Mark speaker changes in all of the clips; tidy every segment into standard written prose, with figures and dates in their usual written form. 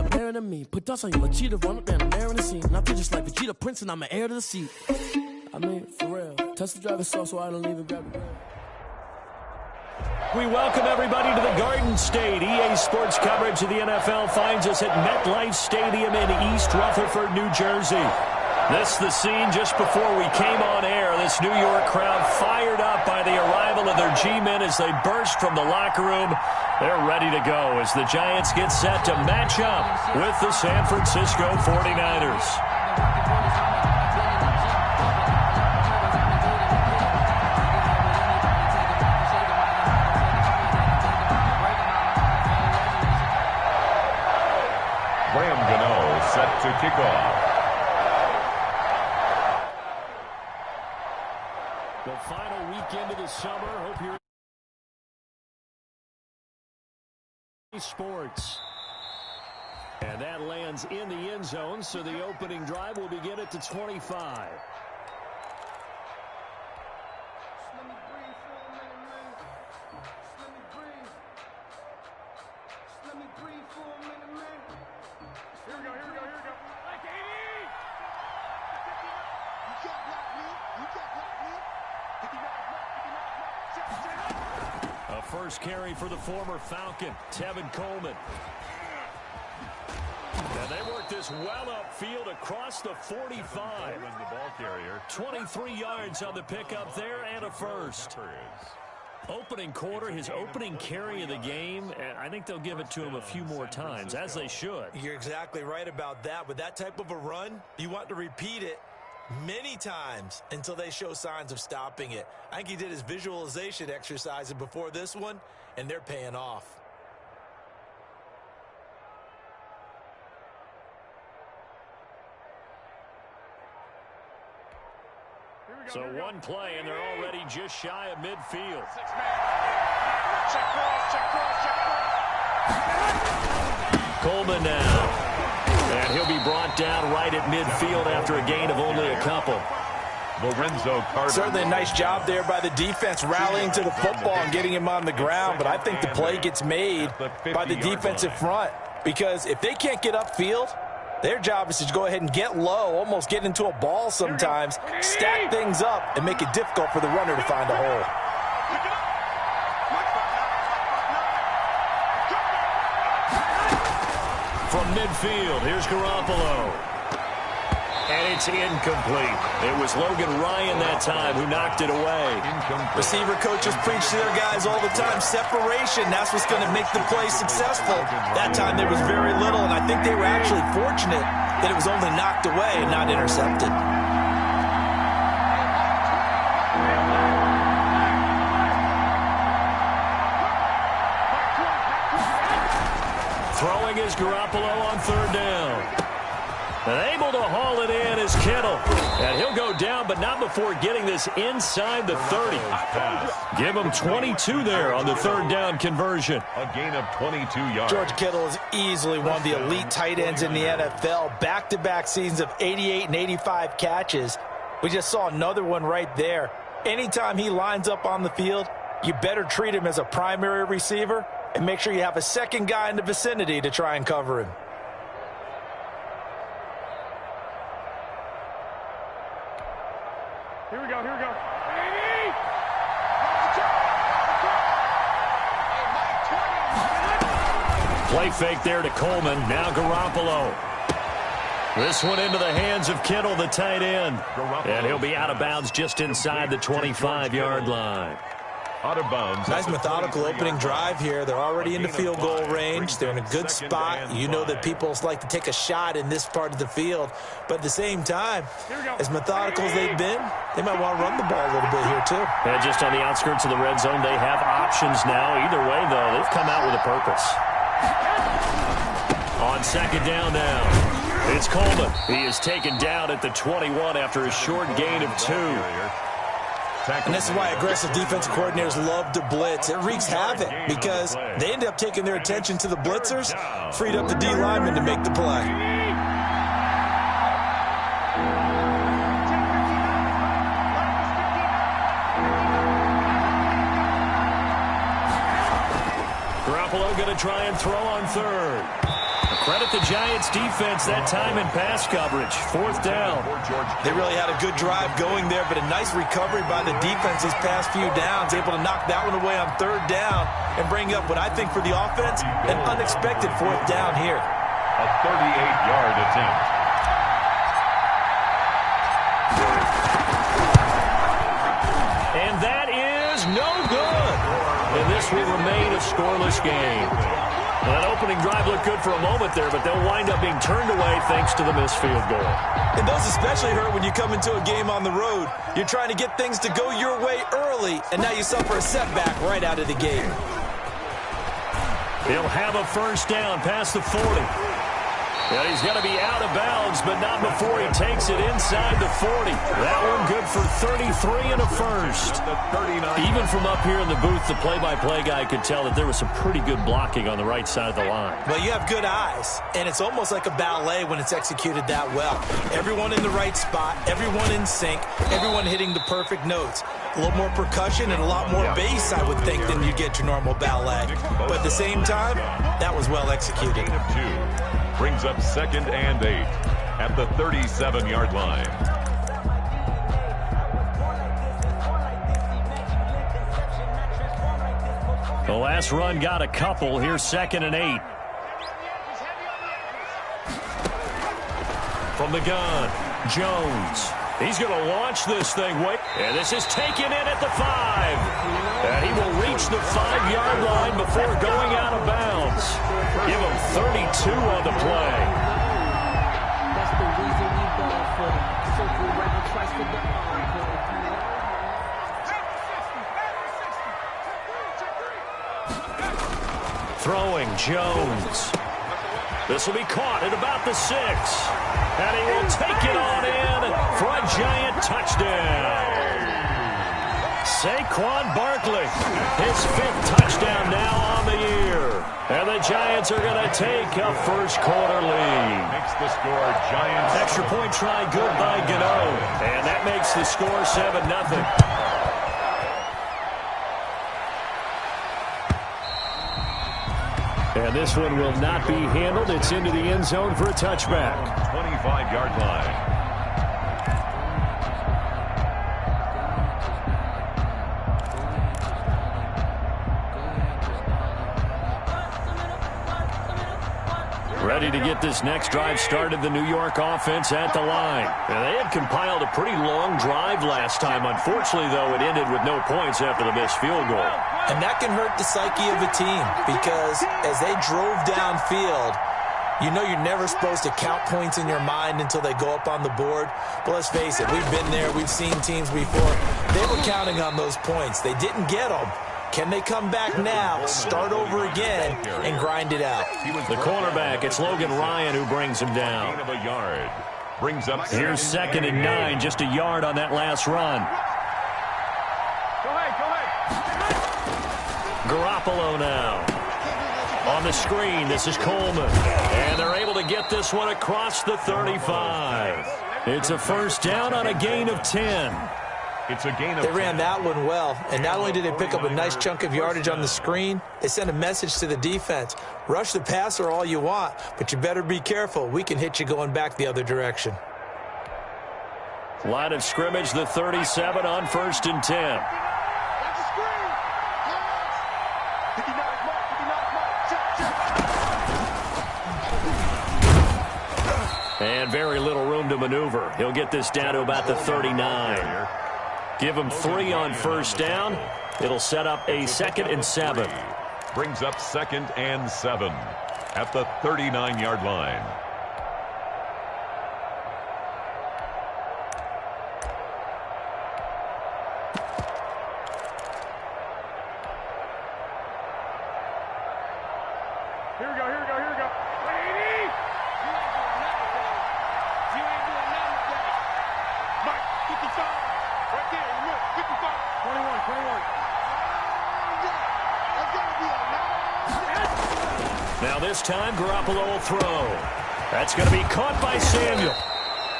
Speaker 1: a bear than me. Put dust on you, Machida, run up down the air in the scene. And I feel just like Vegeta Prince and I'm an heir to the seat. I mean, for real. Touch the driver's soft so I don't even grab the wheel.
Speaker 2: We welcome everybody to the Garden State. EA Sports coverage of the NFL finds us at MetLife Stadium in East Rutherford, New Jersey. This is the scene just before we came on air. This New York crowd fired up by the arrival of their G-men as they burst from the locker room. They're ready to go as the Giants get set to match up with the San Francisco 49ers.
Speaker 3: Set to kick off.
Speaker 2: The final weekend of the summer. Hope you're sports. And that lands in the end zone, so the opening drive will begin at the 25. A first carry for the former Falcon, Tevin Coleman. And they work this well upfield across the 45.
Speaker 3: The ball carrier.
Speaker 2: 23 yards on the pickup there and a first. Opening quarter, his opening carry of the game, and I think they'll give it to him a few more times, as they should.
Speaker 4: You're exactly right about that. With that type of a run, you want to repeat it many times until they show signs of stopping it. I think he did his visualization exercises before this one, and they're paying off.
Speaker 2: So one play, and they're already just shy of midfield. Coleman now. And he'll be brought down right at midfield after a gain of only a couple.
Speaker 3: Lorenzo Carter.
Speaker 4: Certainly a nice job there by the defense rallying to the football and getting him on the ground. But I think the play gets made by the defensive front. Because if they can't get upfield, their job is to go ahead and get low, almost get into a ball sometimes, stack things up, and make it difficult for the runner to find a hole.
Speaker 2: From midfield, here's Garoppolo. And it's incomplete. It was Logan Ryan that time who knocked it away.
Speaker 4: Receiver coaches preach to their guys all the time. Separation, that's what's going to make the play successful. That time there was very little, and I think they were actually fortunate that it was only knocked away and not intercepted.
Speaker 2: Throwing is Garoppolo on third down. And able to haul it in is Kittle. And he'll go down, but not before getting this inside the 30. Give him 22 there on the third down conversion.
Speaker 3: A gain of 22 yards.
Speaker 4: George Kittle is easily one of the elite tight ends in the NFL. Back-to-back seasons of 88 and 85 catches. We just saw another one right there. Anytime he lines up on the field, you better treat him as a primary receiver and make sure you have a second guy in the vicinity to try and cover him.
Speaker 5: Here we go.
Speaker 2: Play fake there to Coleman. Now Garoppolo. This one into the hands of Kittle, the tight end. And he'll be out of bounds just inside the 25-yard line.
Speaker 3: Out of bounds.
Speaker 4: Nice methodical opening drive here. They're already in the field goal range. They're in a good spot. You know that people like to take a shot in this part of the field. But at the same time, as methodical as they've been, they might want to run the ball a little bit here too.
Speaker 2: And just on the outskirts of the red zone, they have options now. Either way, though, they've come out with a purpose. On second down now, it's Coleman. He is taken down at the 21 after a short gain of 2.
Speaker 4: And this is why aggressive defensive coordinators love to blitz. It wreaks havoc because they end up taking their attention to the blitzers, freed up the D lineman to make the play.
Speaker 2: Garoppolo going to try and throw on third. Credit the Giants defense that time in pass coverage. 4th down.
Speaker 4: They really had a good drive going there, but a nice recovery by the defense these past few downs, able to knock that one away on 3rd down and bring up what I think for the offense, an unexpected 4th down here.
Speaker 3: A 38-yard attempt.
Speaker 2: And that is no good. And this will remain a scoreless game. Well, that opening drive looked good for a moment there, but they'll wind up being turned away thanks to the missed field goal.
Speaker 4: And those especially hurt when you come into a game on the road. You're trying to get things to go your way early, and now you suffer a setback right out of the gate.
Speaker 2: He'll have a 1st down past the 40. And he's going to be out of bounds, but not before he takes it inside the 40. That one good for 33 and a 1st. Even from up here in the booth, the play-by-play guy could tell that there was some pretty good blocking on the right side of the line.
Speaker 4: Well, you have good eyes, and it's almost like a ballet when it's executed that well. Everyone in the right spot, everyone in sync, everyone hitting the perfect notes. A little more percussion and a lot more bass, I would think, than you get your normal ballet. But at the same time, that was well executed.
Speaker 3: Brings up 2nd and 8 at the 37-yard line.
Speaker 2: The last run got a couple. Here's 2nd and 8. From the gun, Jones. He's going to launch this thing. And this is taken in at the 5. And he will reach the 5-yard line before going out of bounds. Give him 32 on the play.
Speaker 1: That's the reason we ball for the circle round twice with the encore.
Speaker 2: Throwing Jones. This will be caught at about the 6. And he will take it on in for a Giant touchdown. Saquon Barkley, his 5th touchdown now on the year. And the Giants are going to take a first-quarter lead.
Speaker 3: Makes the score Giants.
Speaker 2: Extra point try good by Gano. And that makes the score 7-0. And this one will not be handled. It's into the end zone for a touchback.
Speaker 3: 25-yard line.
Speaker 2: Ready to get this next drive started, the New York offense at the line. And they had compiled a pretty long drive last time. Unfortunately, though, it ended with no points after the missed field goal.
Speaker 4: And that can hurt the psyche of a team because as they drove downfield, you know you're never supposed to count points in your mind until they go up on the board. But let's face it, we've been there. We've seen teams before. They were counting on those points. They didn't get them. Can they come back now, start over again, and grind it out?
Speaker 2: The cornerback, it's Logan Ryan who brings him down.
Speaker 3: Gain of a yard. Brings up
Speaker 2: Here's 2nd and 9, just a yard on that last run. Garoppolo now. On the screen, this is Coleman. And they're able to get this one across the 35. It's a 1st down on a gain of 10.
Speaker 3: It's a gain of
Speaker 4: They ran that one well, and not only did they pick up a nice chunk of yardage on the screen, they sent a message to the defense. Rush the passer all you want, but you better be careful. We can hit you going back the other direction.
Speaker 2: Line of scrimmage, the 37 on 1st and 10. And very little room to maneuver. He'll get this down to about the 39. Give him 3 on 1st down. It'll set up a 2nd and 7.
Speaker 3: Brings up 2nd and 7 at the 39-yard line.
Speaker 5: Here we go. Lady! You ain't doing nothing with that. Mike, 55. Right there, look, 55. 21.
Speaker 2: Now this time, Garoppolo will throw. That's going to be caught by Samuel.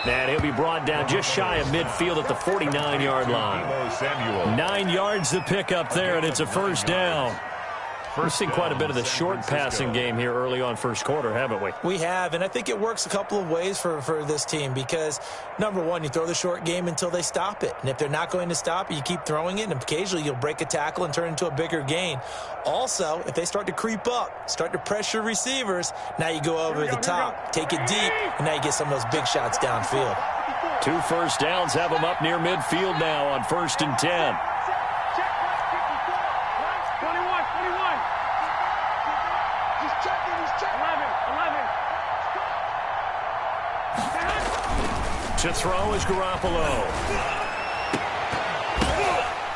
Speaker 2: And he'll be brought down just shy of midfield at the 49-yard line. 9 yards to pick up there, and it's a 1st down. We've seen quite a bit of the short passing game here early on first quarter, haven't we?
Speaker 4: We have, and I think it works a couple of ways for this team because, number one, you throw the short game until they stop it. And if they're not going to stop it, you keep throwing it, and occasionally you'll break a tackle and turn it into a bigger gain. Also, if they start to creep up, start to pressure receivers, now you go over the top, take it deep, and now you get some of those big shots downfield.
Speaker 2: 2 first downs have them up near midfield now on 1st and 10. To throw is Garoppolo.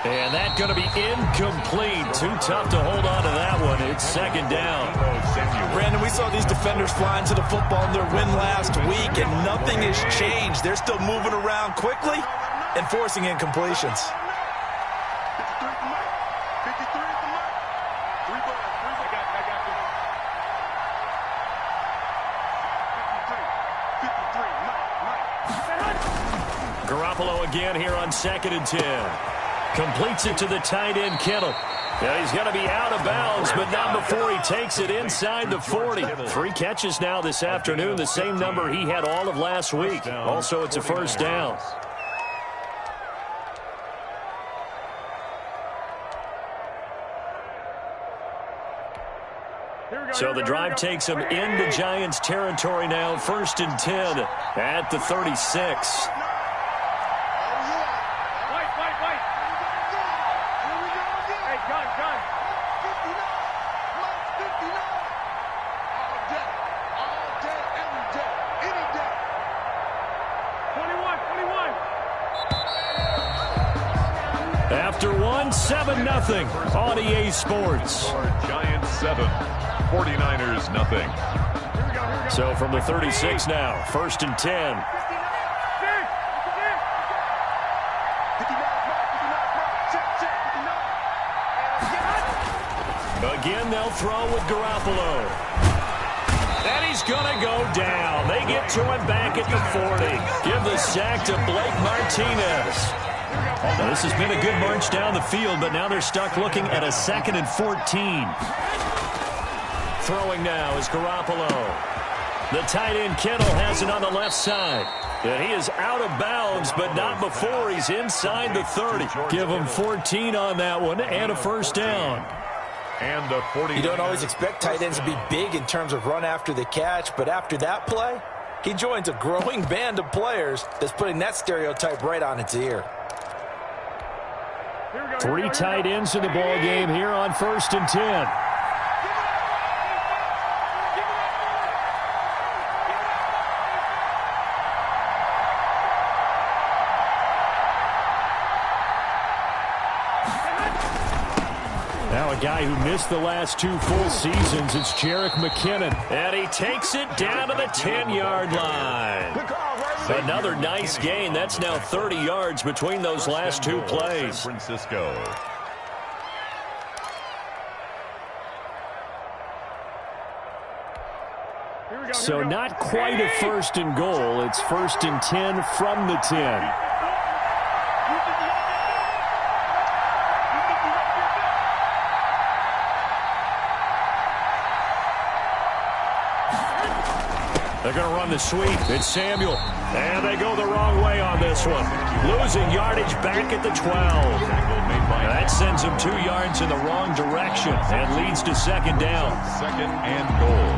Speaker 2: And that's going to be incomplete. Too tough to hold on to that one. It's 2nd down.
Speaker 4: Brandon, we saw these defenders flying to the football in their win last week, and nothing has changed. They're still moving around quickly and forcing incompletions.
Speaker 2: Garoppolo again here on 2nd and 10. Completes it to the tight end, Kittle. Yeah, he's going to be out of bounds, but not before he takes it inside the 40. 3 catches now this afternoon, the same number he had all of last week. Also, it's a 1st down. So the drive takes him into Giants territory now. 1st and 10 at the 36. After 7-0 on EA Sports.
Speaker 3: Giants 7, 49ers nothing.
Speaker 2: So from the 36 now, 1st and 10. Again, they'll throw with Garoppolo. And he's going to go down. They get to him back at the 40. Give the sack to Blake Martinez. Well, this has been a good march down the field, but now they're stuck looking at a 2nd and 14. Throwing now is Garoppolo. The tight end Kittle has it on the left side. And he is out of bounds, but not before he's inside the 30. Give him 14 on that one and a 1st down.
Speaker 3: And the 40.
Speaker 4: You don't always expect tight ends to be big in terms of run after the catch, but after that play, he joins a growing band of players that's putting that stereotype right on its ear.
Speaker 2: 3 tight ends in the ball game here on 1st and 10. Now a guy who missed the last 2 full seasons, it's Jerick McKinnon. And he takes it down to the 10-yard line. Another nice gain. That's now 30 yards between those last 2 plays.
Speaker 3: San Francisco.
Speaker 2: So not quite a 1st and goal. It's 1st and 10 from the 10. They're going to run the sweep. It's Samuel. And they go the wrong way on this one. Losing yardage back at the 12. That sends them 2 yards in the wrong direction and leads to 2nd down.
Speaker 3: 2nd and goal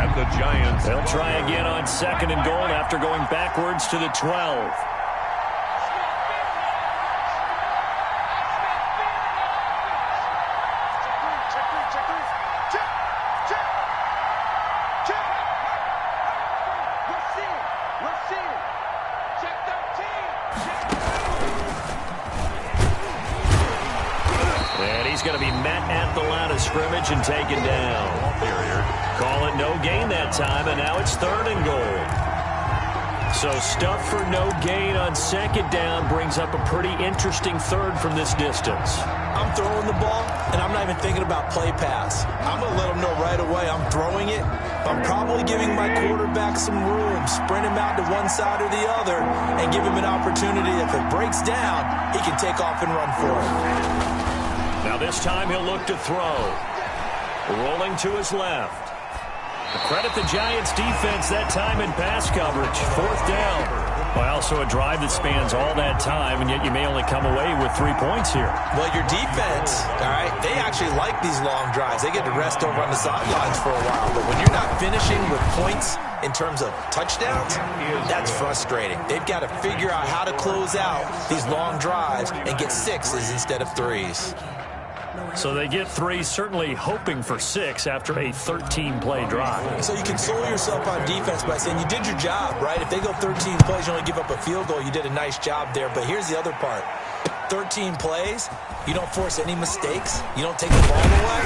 Speaker 3: at the Giants.
Speaker 2: They'll try again on 2nd and goal after going backwards to the 12. He's going to be met at the line of scrimmage and taken down. Call it no gain that time, and now it's 3rd and goal. So stuff for no gain on 2nd down brings up a pretty interesting 3rd from this distance.
Speaker 4: I'm throwing the ball, and I'm not even thinking about play pass. I'm going to let him know right away I'm throwing it. I'm probably giving my quarterback some room, sprint him out to one side or the other, and give him an opportunity. If it breaks down, he can take off and run for it.
Speaker 2: Now this time he'll look to throw. Rolling to his left. Credit the Giants' defense that time in pass coverage. 4th down. Well, also a drive that spans all that time, and yet you may only come away with 3 points here.
Speaker 4: Well, your defense, all right, they actually like these long drives. They get to rest over on the sidelines for a while. But when you're not finishing with points in terms of touchdowns, that's frustrating. They've got to figure out how to close out these long drives and get 6s instead of 3s.
Speaker 2: So they get 3, certainly hoping for 6 after a 13-play drive.
Speaker 4: So you console yourself on defense by saying you did your job, right? If they go 13 plays, you only give up a field goal, you did a nice job there. But here's the other part. 13 plays, you don't force any mistakes, you don't take the ball away.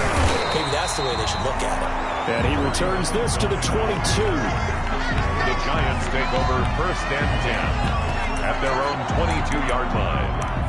Speaker 4: Maybe that's the way they should look at it.
Speaker 2: And he returns this to the 22.
Speaker 3: The Giants take over 1st and 10 at their own 22-yard line.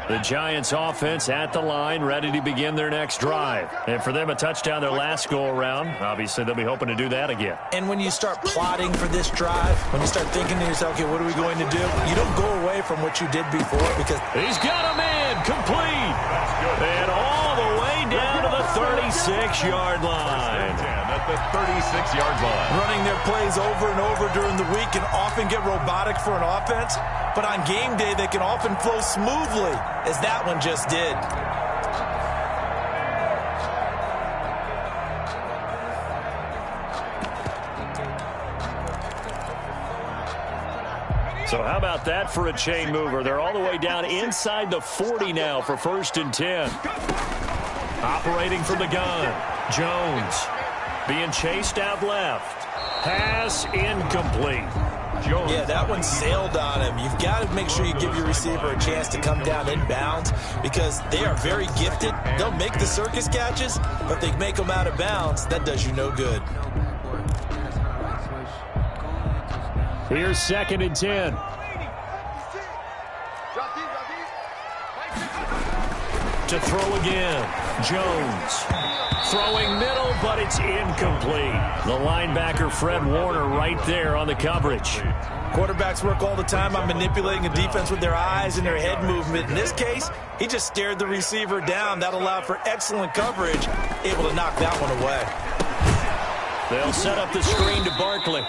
Speaker 2: The Giants offense at the line, ready to begin their next drive. And for them, a touchdown their last go-around. Obviously, they'll be hoping to do that again.
Speaker 4: And when you start plotting for this drive, when you start thinking to yourself, okay, what are we going to do? You don't go away from what you did before because...
Speaker 2: He's got a man, complete. And all the way down to the 36-yard line.
Speaker 3: At the 36-yard line.
Speaker 4: Running their plays over and over during the week can often get robotic for an offense, but on game day, they can often flow smoothly, as that one just did.
Speaker 2: So how about that for a chain mover? They're all the way down inside the 40 now for 1st and 10. Operating from the gun, Jones being chased out left. Pass incomplete.
Speaker 4: Jones. Yeah, that one sailed on him. You've got to make sure you give your receiver a chance to come down inbounds because they are very gifted. They'll make the circus catches, but if they make them out of bounds, that does you no good.
Speaker 2: Here's 2nd and 10. To throw again, Jones. Throwing middle, but it's incomplete. The linebacker, Fred Warner, right there on the coverage.
Speaker 4: Quarterbacks work all the time on manipulating a defense with their eyes and their head movement. In this case, he just stared the receiver down. That allowed for excellent coverage, able to knock that one away.
Speaker 2: They'll set up the screen to Barkley.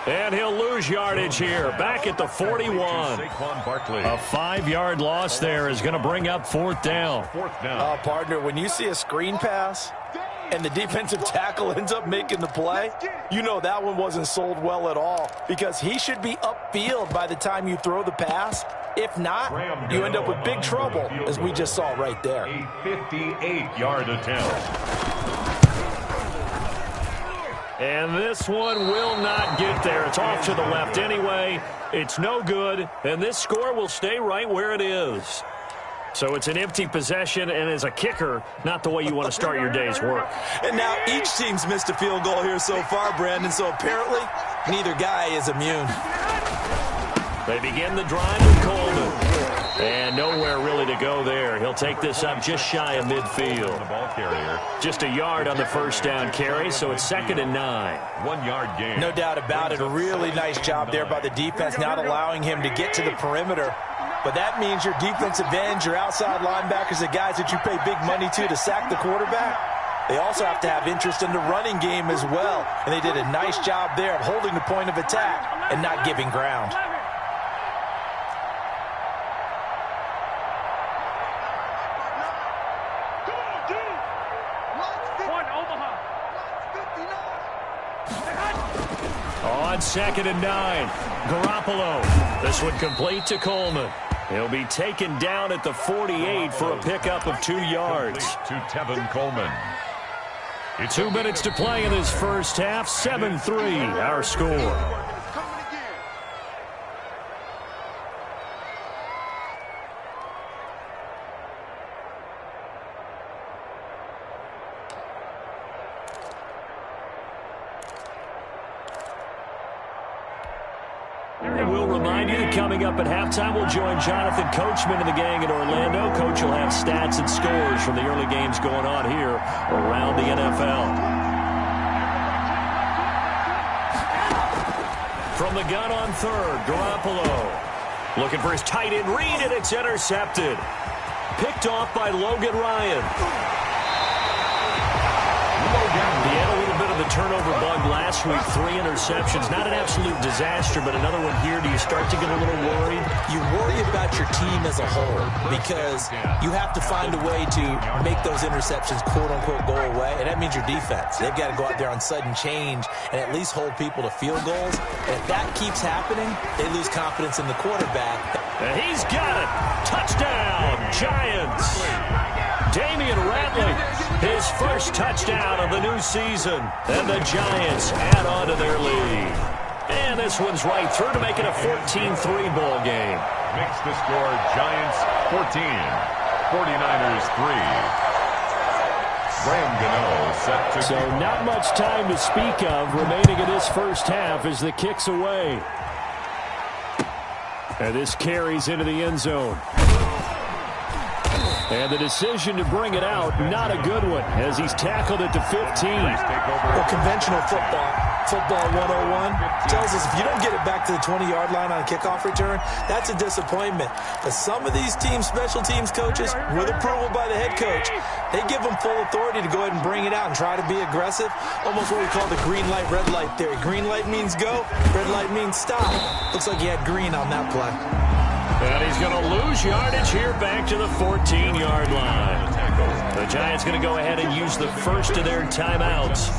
Speaker 2: And he'll lose yardage here, back at the 41. A 5-yard loss there is going to bring up 4th down.
Speaker 4: Partner, when you see a screen pass and the defensive tackle ends up making the play, you know that one wasn't sold well at all because he should be upfield by the time you throw the pass. If not, you end up with big trouble, as we just saw right there.
Speaker 3: A 58-yard attempt.
Speaker 2: And this one will not get there. It's off to the left anyway. It's no good, and this score will stay right where it is. So it's an empty possession, and as a kicker, not the way you want to start your day's work.
Speaker 4: And now each team's missed a field goal here so far, Brandon, so apparently neither guy is immune.
Speaker 2: They begin the drive with Coleman. And nowhere really to go there. He'll take this up just shy of midfield.
Speaker 3: The ball carrier.
Speaker 2: Just a yard on the 1st down carry, so it's 2nd and 9.
Speaker 3: 1-yard gain.
Speaker 4: No doubt about it. A really nice job there by the defense, not allowing him to get to the perimeter. But that means your defensive ends, your outside linebackers, the guys that you pay big money to sack the quarterback, they also have to have interest in the running game as well. And they did a nice job there of holding the point of attack and not giving ground.
Speaker 2: On 2nd and 9, Garoppolo. This one complete to Coleman. He'll be taken down at the 48 for a pickup of 2 yards.
Speaker 3: To Tevin Coleman.
Speaker 2: 2 minutes to play in this first half. 7-3, our score. And we'll remind you that coming up at halftime, we'll join Jonathan Coachman and the gang in Orlando. Coach will have stats and scores from the early games going on here around the NFL. From the gun on third, Garoppolo. Looking for his tight end read, and it's intercepted. Picked off by Logan Ryan. He had a little bit of the turnover bug last week, 3 interceptions. Not an absolute disaster, but another one here. Do you start to get a little worried?
Speaker 4: You worry about your team as a whole because you have to find a way to make those interceptions, quote-unquote, go away, and that means your defense. They've got to go out there on sudden change and at least hold people to field goals. And if that keeps happening, they lose confidence in the quarterback.
Speaker 2: And he's got it. Touchdown, Giants. Damian Ratley, his first touchdown of the new season. And the Giants add on to their lead. And this one's right through to make it a 14-3 ball game.
Speaker 3: Makes the score Giants 14, 49ers 3. Graham Gano set to...
Speaker 2: So not much time to speak of remaining in this first half as the kick's away. And this carries into the end zone. And the decision to bring it out, not a good one, as he's tackled it to 15.
Speaker 4: Well, conventional football 101, tells us if you don't get it back to the 20-yard line on a kickoff return, that's a disappointment. But some of these special teams coaches, with approval by the head coach, they give them full authority to go ahead and bring it out and try to be aggressive. Almost what we call the green light, red light theory. Green light means go, red light means stop. Looks like he had green on that play.
Speaker 2: And he's going to lose yardage here back to the 14-yard line. The Giants going to go ahead and use the first of their timeouts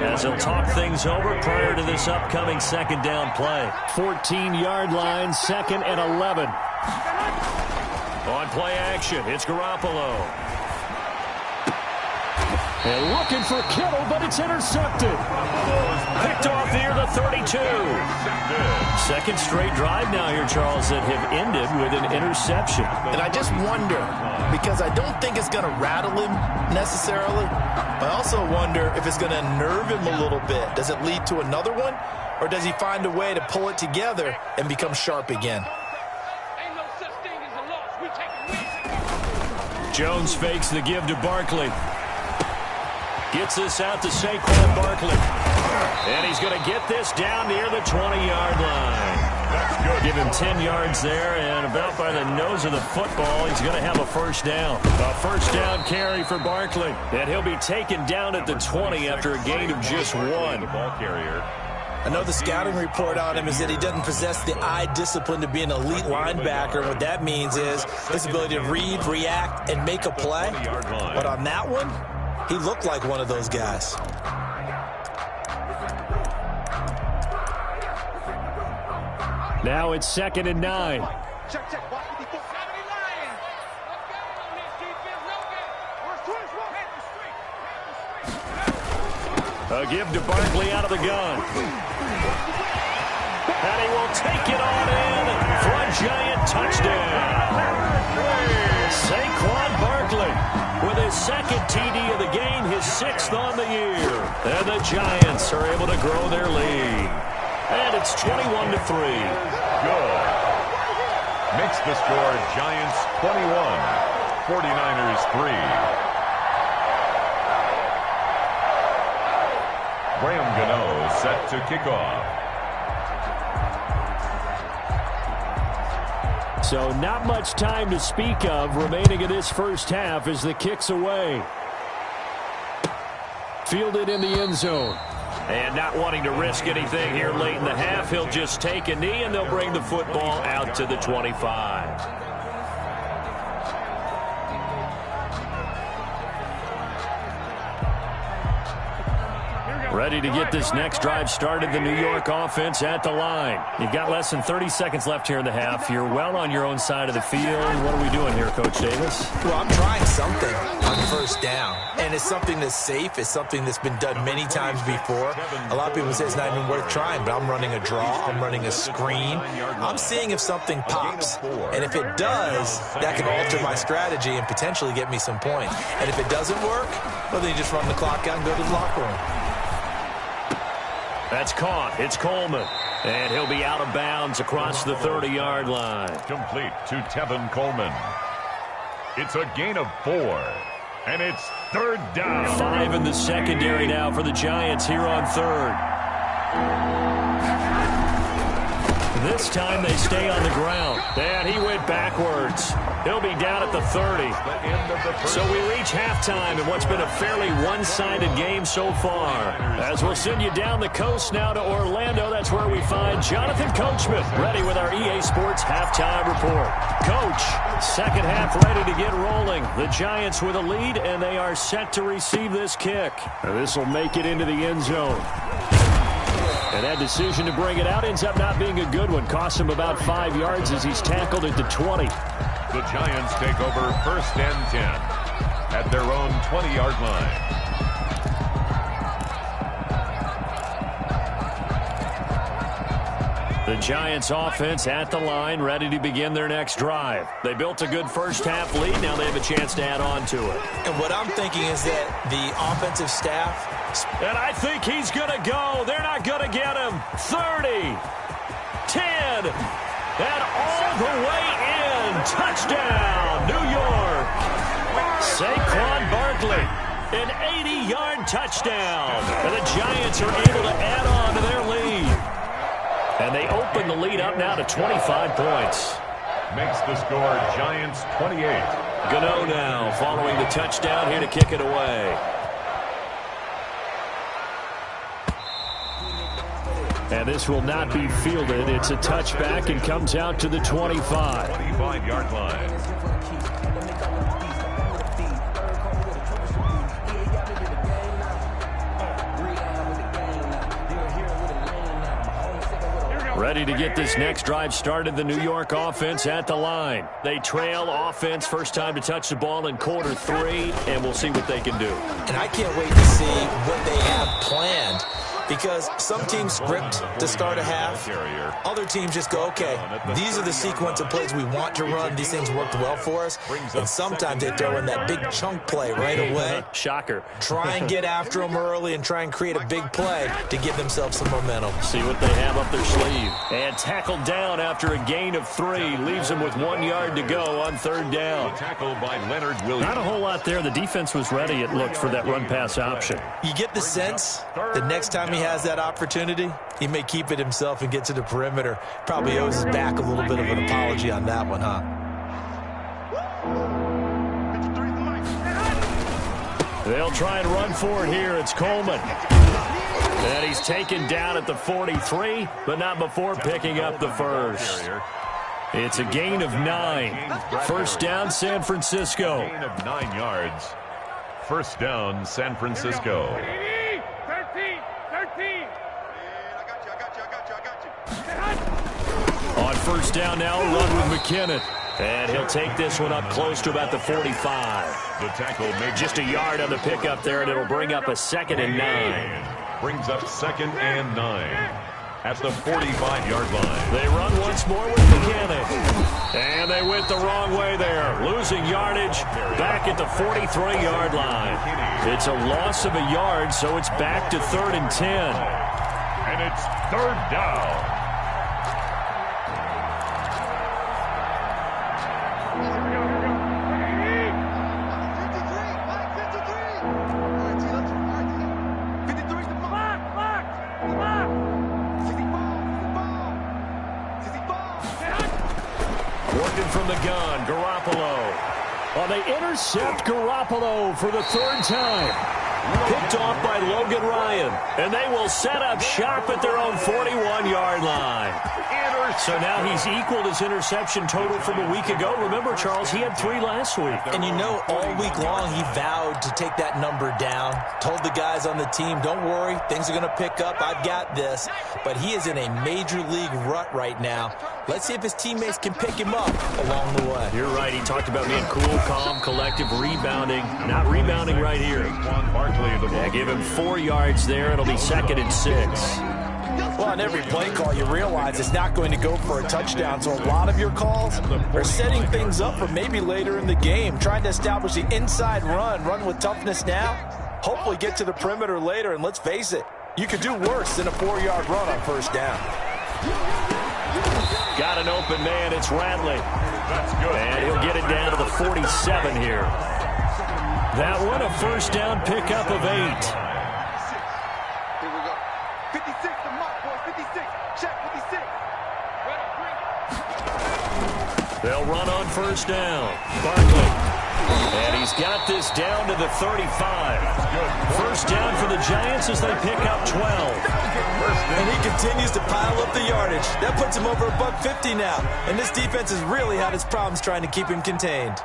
Speaker 2: as they'll talk things over prior to this upcoming second down play. 14-yard line, 2nd and 11. On play action, it's Garoppolo. And looking for Kittle, but it's intercepted. Picked off near the 32. Second straight drive now here, Charles, that have ended with an interception.
Speaker 6: And I just wonder, because I don't think it's going to rattle him necessarily, I also wonder if it's going to unnerve him a little bit. Does it lead to another one, or does he find a way to pull it together and become sharp again?
Speaker 2: Jones fakes the give to Barkley. Gets this out to Saquon Barkley. And he's going to get this down near the 20-yard line. That's good. Give him 10 yards there, and about by the nose of the football, he's going to have a first down. A first down carry for Barkley. And he'll be taken down at the 20 after a gain of just 1.
Speaker 3: Ball carrier.
Speaker 4: I know the scouting report on him is that he doesn't possess the eye discipline to be an elite linebacker. What that means is his ability to read, react, and make a play. But on that one, he looked like one of those guys.
Speaker 2: Now it's 2nd and 9. A give to Barkley out of the gun. And he will take it on in for a Giant touchdown. Saquon Barkley with his 2nd TD of the game, his 6th on the year. And the Giants are able to grow their lead. And it's 21-3.
Speaker 3: Good. Makes the score Giants 21, 49ers 3. Graham Gano set to kick off.
Speaker 2: So not much time to speak of remaining in this first half as the kick's away. Fielded in the end zone. And not wanting to risk anything here late in the half, he'll just take a knee and they'll bring the football out to the 25. Ready to get this next drive started, the New York offense at the line. You've got less than 30 seconds left here in the half. You're well on your own side of the field. What are we doing here, Coach Davis?
Speaker 4: Well, I'm trying something on first down. And it's something that's safe. It's something that's been done many times before. A lot of people say it's not even worth trying, but I'm running a draw. I'm running a screen. I'm seeing if something pops. And if it does, that can alter my strategy and potentially get me some points. And if it doesn't work, well, then you just run the clock out and go to the locker room.
Speaker 2: That's caught. It's Coleman. And he'll be out of bounds across the 30-yard line.
Speaker 3: Complete to Tevin Coleman. It's a gain of 4. And it's third down.
Speaker 2: 5 in the secondary now for the Giants here on third. This time they stay on the ground. And he went backwards. He'll be down at the 30. So we reach halftime in what's been a fairly one-sided game so far. As we'll send you down the coast now to Orlando, that's where we find Jonathan Coachman ready with our EA Sports halftime report. Coach, second half ready to get rolling. The Giants with a lead, and they are set to receive this kick. This will make it into the end zone. And that decision to bring it out ends up not being a good one. Costs him about 5 yards as he's tackled at the 20.
Speaker 3: The Giants take over first and 10 at their own 20-yard line.
Speaker 2: The Giants offense at the line, ready to begin their next drive. They built a good first half lead. Now they have a chance to add on to it.
Speaker 4: And what I'm thinking is that the offensive staff...
Speaker 2: And I think he's going to go. They're not going to get him. 30, 10, and all the way in. Touchdown, New York. Saquon Barkley, an 80-yard touchdown. And the Giants are able to add on to their lead. And they open the lead up now to 25 points.
Speaker 3: Makes the score Giants 28.
Speaker 2: Gano now following the touchdown here to kick it away. And this will not be fielded. It's a touchback and comes out to the 25.
Speaker 3: 25-yard line.
Speaker 2: Ready to get this next drive started, the New York offense at the line. They trail offense, first time to touch the ball in quarter 3, and we'll see what they can do.
Speaker 4: And I can't wait to see what they have planned. Because some teams script to start a half. Other teams just go, okay, these are the sequence of plays we want to run. These things worked well for us. And sometimes they throw in that big chunk play right away.
Speaker 2: Shocker.
Speaker 4: Try and get after them early and try and create a big play to give themselves some momentum.
Speaker 2: See what they have up their sleeve. And tackled down after a gain of 3. Leaves them with 1 yard to go on third down.
Speaker 3: Tackled by Leonard Williams.
Speaker 2: Not a whole lot there. The defense was ready, it looked, for that run-pass option.
Speaker 4: You get the sense the next time he has that opportunity, he may keep it himself and get to the perimeter. Probably owes his back a little bit of an apology on that one, huh?
Speaker 2: They'll try and run for it here. It's Coleman. And he's taken down at the 43, but not before picking up the first. It's a gain of 9. First down, San Francisco.
Speaker 3: Gain of 9 yards. First down, San Francisco.
Speaker 5: 13.
Speaker 2: On first down now, run with McKinnon. And he'll take this one up close to about the 45.
Speaker 3: The tackle made
Speaker 2: just a yard on the pickup there, and it'll bring up a 2nd and 9.
Speaker 3: Brings up 2nd and 9 at the 45-yard line.
Speaker 2: They run once more with McKinnon. And they went the wrong way there. Losing yardage back at the 43-yard line. It's a loss of a yard, so it's back to 3rd and 10.
Speaker 3: And it's third down.
Speaker 2: Working from the gun, Garoppolo. Well, they intercept Garoppolo for the 3rd time. Picked off by Logan Ryan. And they will set up shop at their own 41-yard line. So now he's equaled his interception total from a week ago. Remember, Charles, he had 3 last week.
Speaker 4: And you know, all week long he vowed to take that number down. Told the guys on the team, don't worry, things are going to pick up. I've got this. But he is in a major league rut right now. Let's see if his teammates can pick him up along the way.
Speaker 2: You're right. He talked about being cool, calm, collective, rebounding. Not rebounding right here. Yeah, give him 4 yards there. It'll be 2nd and 6.
Speaker 4: Well, on every play call, you realize it's not going to go for a touchdown. So a lot of your calls are setting things up for maybe later in the game, trying to establish the inside run with toughness now, hopefully get to the perimeter later. And let's face it, you could do worse than a 4-yard run on first down.
Speaker 2: Got an open man. It's Radley.
Speaker 3: That's good.
Speaker 2: And he'll get it down to the 47 here. That one a first down pickup of 8.
Speaker 5: Here we go. 56 to Mark, boys. 56. Check 56.
Speaker 2: They'll run on first down. Barkley. And he's got this down to the 35. First down for the Giants as they pick up 12.
Speaker 6: And he continues to pile up the yardage. That puts him over $150 now. And this defense has really had its problems trying to keep him contained.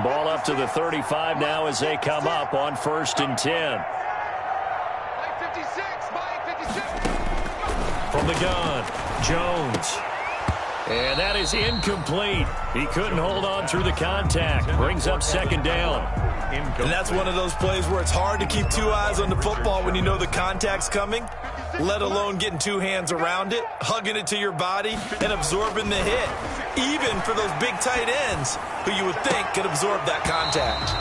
Speaker 2: Ball up to the 35 now as they come up on 1st and 10.
Speaker 5: 56.
Speaker 2: From the gun, Jones. And that is incomplete. He couldn't hold on through the contact. Brings up 2nd down.
Speaker 6: And that's one of those plays where it's hard to keep 2 eyes on the football when you know the contact's coming, let alone getting 2 hands around it, hugging it to your body, and absorbing the hit, even for those big tight ends who you would think could absorb that contact.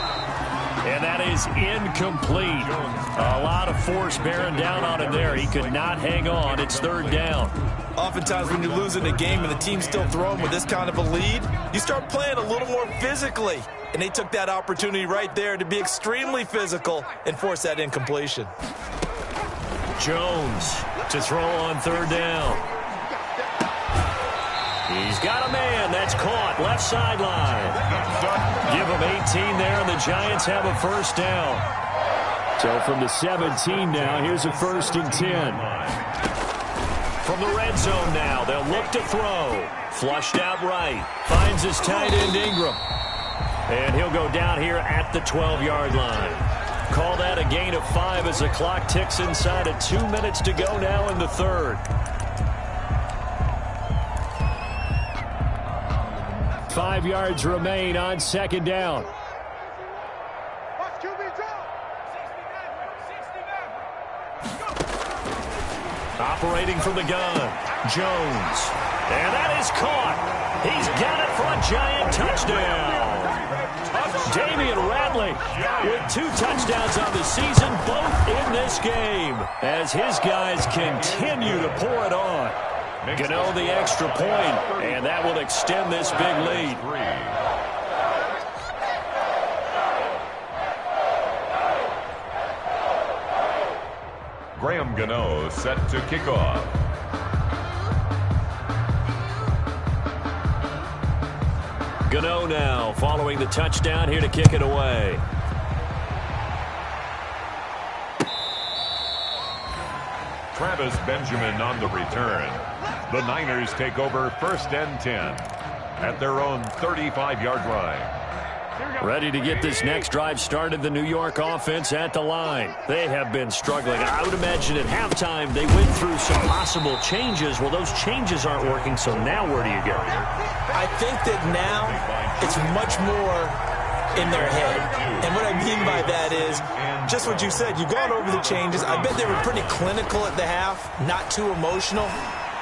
Speaker 2: And that is incomplete. A lot of force bearing down on him there. He could not hang on. It's 3rd down.
Speaker 6: Oftentimes when you're losing a game and the team's still throwing with this kind of a lead, you start playing a little more physically. And they took that opportunity right there to be extremely physical and force that incompletion.
Speaker 2: Jones to throw on 3rd down. He's got a man. That's caught. Left sideline. Give him 18 there, and the Giants have a first down. So from the 17 now, here's a 1st and 10. From the red zone now, they'll look to throw. Flushed out right. Finds his tight end Ingram. And he'll go down here at the 12-yard line. Call that a gain of 5 as the clock ticks inside of 2 minutes to go now in the 3rd. 5 yards remain on 2nd down. Operating from the gun, Jones. And that is caught. He's got it for a Giant touchdown. Damian Radley with 2 touchdowns on the season, both in this game, as his guys continue to pour it on. Gano the extra point, and that will extend this big lead.
Speaker 3: Graham Gano set to kick off.
Speaker 2: Gano now following the touchdown here to kick it away.
Speaker 3: Travis Benjamin on the return. The Niners take over 1st and 10 at their own 35-yard line.
Speaker 2: Ready to get this next drive started, the New York offense at the line. They have been struggling. I would imagine at halftime they went through some possible changes. Well, those changes aren't working, so now where do you go?
Speaker 6: I think that now it's much more in their head. And what I mean by that is just what you said. You've gone over the changes. I bet they were pretty clinical at the half, not too emotional.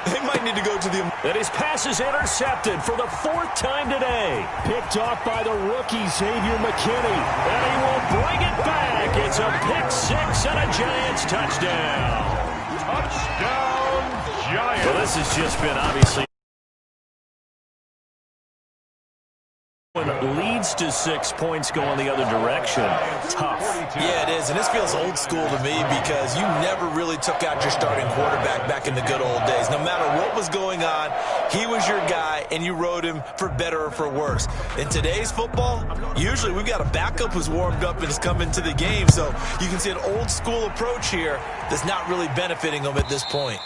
Speaker 6: They might need to go to the...
Speaker 2: And his pass is intercepted for the 4th time today. Picked off by the rookie, Xavier McKinney. And he will bring it back. It's a pick 6 and a Giants touchdown.
Speaker 3: Touchdown, Giants.
Speaker 2: Well, this has just been obviously... When it leads to 6 points going the other direction, tough.
Speaker 6: Yeah, it is, and this feels old school to me because you never really took out your starting quarterback back in the good old days. No matter what was going on, he was your guy, and you rode him for better or for worse. In today's football, usually we've got a backup who's warmed up and has come into the game, so you can see an old school approach here that's not really benefiting them at this point.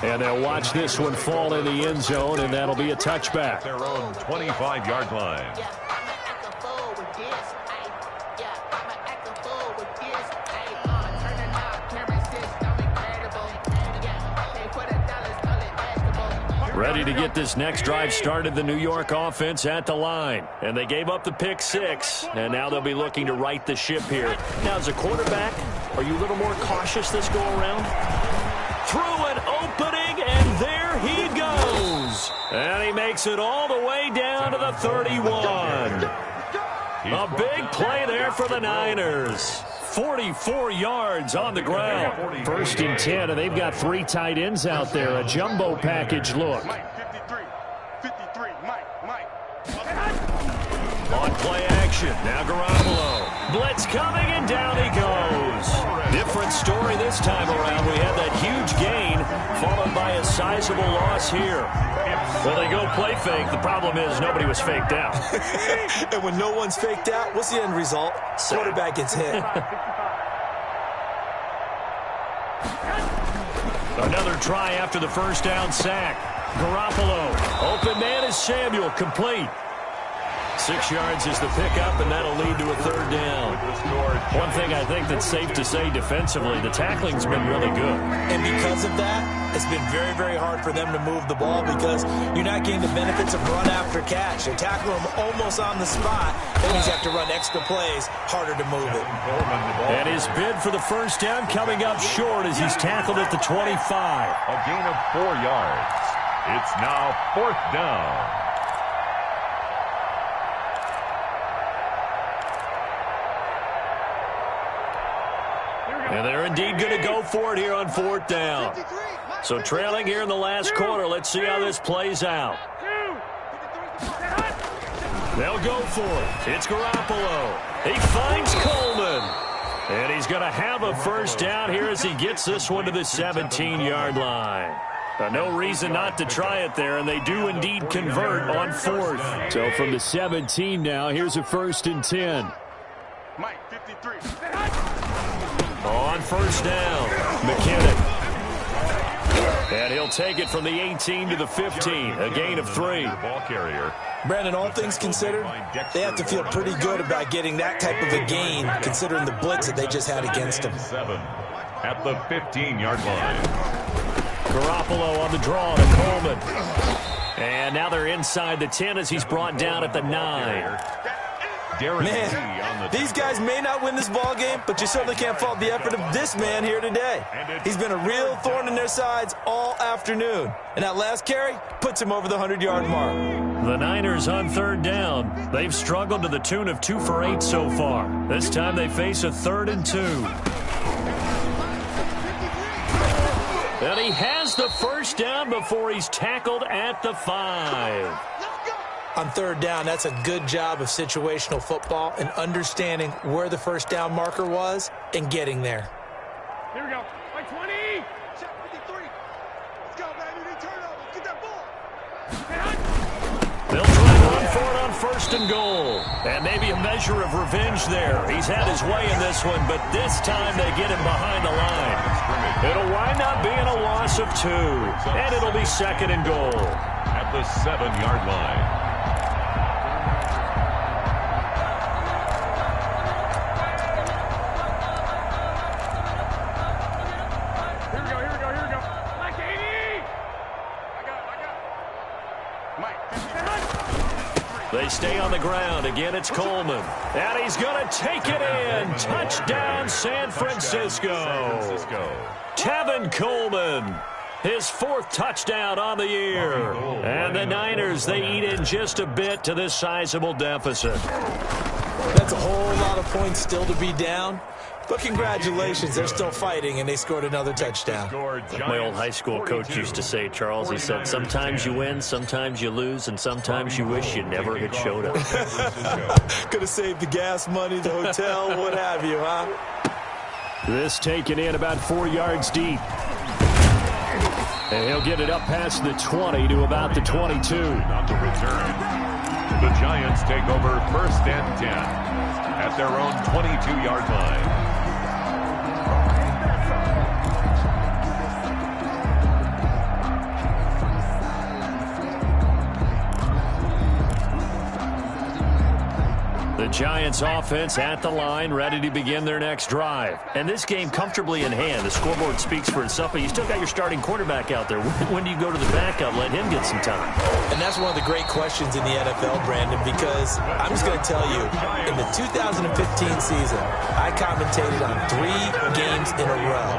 Speaker 2: And they'll watch this one fall in the end zone, and that'll be a touchback.
Speaker 3: Their own 25-yard line.
Speaker 2: Ready to get this next drive started, the New York offense at the line. And they gave up the pick 6, and now they'll be looking to right the ship here. Now, as a quarterback, are you a little more cautious this go around? Through an opening, and there he goes. And he makes it all the way down to the 31. A big play there for the Niners. 44 yards on the ground. 1st and 10, and they've got 3 tight ends out there. A jumbo package look.
Speaker 5: Mike, 53, Mike.
Speaker 2: On play action, now Garoppolo. Blitz coming, and down he goes. Different story this time around. We had that huge gain, followed by a sizable loss here. Well, they go play fake. The problem is nobody was faked out.
Speaker 4: And when no one's faked out, what's the end result? Quarterback gets hit.
Speaker 2: Another try after the 1st down sack. Garoppolo. Open man is Samuel. Complete. 6 yards is the pickup, and that'll lead to a 3rd down. One thing I think that's safe to say defensively, the tackling's been really good.
Speaker 4: And because of that, it's been very, very hard for them to move the ball because you're not getting the benefits of run after catch. They tackle him almost on the spot. That means you have to run extra plays, harder to move it.
Speaker 2: And his bid for the 1st down coming up short as he's tackled at the 25.
Speaker 3: A gain of 4 yards. It's now 4th down.
Speaker 2: And they're indeed going to go for it here on 4th down. So trailing here in the last quarter. Let's see how this plays out. They'll go for it. It's Garoppolo. He finds Coleman. And he's going to have a 1st down here as he gets this one to the 17-yard line. No reason not to try it there, and they do indeed convert on 4th. So from the 17 now, here's a 1st and 10.
Speaker 5: Mike, 53.
Speaker 2: On 1st down, McKinnon. And he'll take it from the 18 to the 15, a gain of 3.
Speaker 3: Ball carrier.
Speaker 4: Brandon, all things considered, they have to feel pretty good about getting that type of a gain considering the blitz that they just had against them.
Speaker 3: 7 at the 15-yard line.
Speaker 2: Garoppolo on the draw to Coleman. And now they're inside the 10 as he's brought down at the 9.
Speaker 4: Man, these guys may not win this ball game, but you certainly can't fault the effort of this man here today. He's been a real thorn in their sides all afternoon. And that last carry puts him over the 100-yard mark.
Speaker 2: The Niners on 3rd down. They've struggled to the tune of 2 for 8 so far. This time they face a 3rd and 2. And he has the 1st down before he's tackled at the 5.
Speaker 4: On 3rd down, that's a good job of situational football and understanding where the 1st down marker was and getting there.
Speaker 5: Here we go. Like 20. Shot 53. Let's go, baby. They turn over. Get that ball.
Speaker 2: They'll try to run for it on 1st and goal. And maybe a measure of revenge there. He's had his way in this one, but this time they get him behind the line. It'll wind up being a loss of 2. And it'll be 2nd and goal.
Speaker 3: At the 7-yard line.
Speaker 2: They stay on the ground. Again, it's Coleman. And he's going to take it in. Touchdown, San Francisco. Tevin Coleman, his 4th touchdown on the year. And the Niners, they eat in just a bit to this sizable deficit.
Speaker 4: That's a whole lot of points still to be down. But congratulations, they're still fighting, and they scored another touchdown.
Speaker 2: Like my old high school coach used to say, Charles, he said, sometimes you win, sometimes you lose, and sometimes you wish you never had showed up.
Speaker 4: Could have saved the gas money, the hotel, what have you, huh?
Speaker 2: This taken in about 4 yards deep. And he'll get it up past the 20 to about the 22.
Speaker 3: On the return, the Giants take over 1st and 10 at their own 22-yard line.
Speaker 2: The Giants offense at the line, ready to begin their next drive. And this game comfortably in hand. The scoreboard speaks for itself, but you still got your starting quarterback out there. When do you go to the backup, let him get some time?
Speaker 4: And that's one of the great questions in the NFL, Brandon, because I'm just going to tell you, in the 2015 season, I commentated on 3 games in a row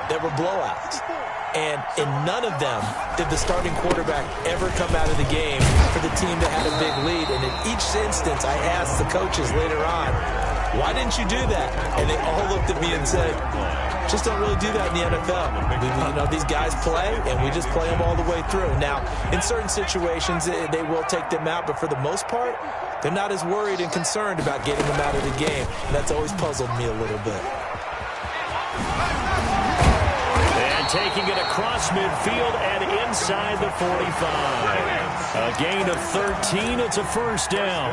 Speaker 4: that were blowouts. And in none of them did the starting quarterback ever come out of the game for the team that had a big lead. And in each instance, I asked the coaches later on, Why didn't you do that? And they all looked at me and said, just don't really do that in the NFL. These guys play, and we just play them all the way through. Now, in certain situations, they will take them out, but for the most part, they're not as worried and concerned about getting them out of the game. And that's always puzzled me a little bit.
Speaker 2: And taking it across midfield and inside the 45. A gain of 13. It's a first down.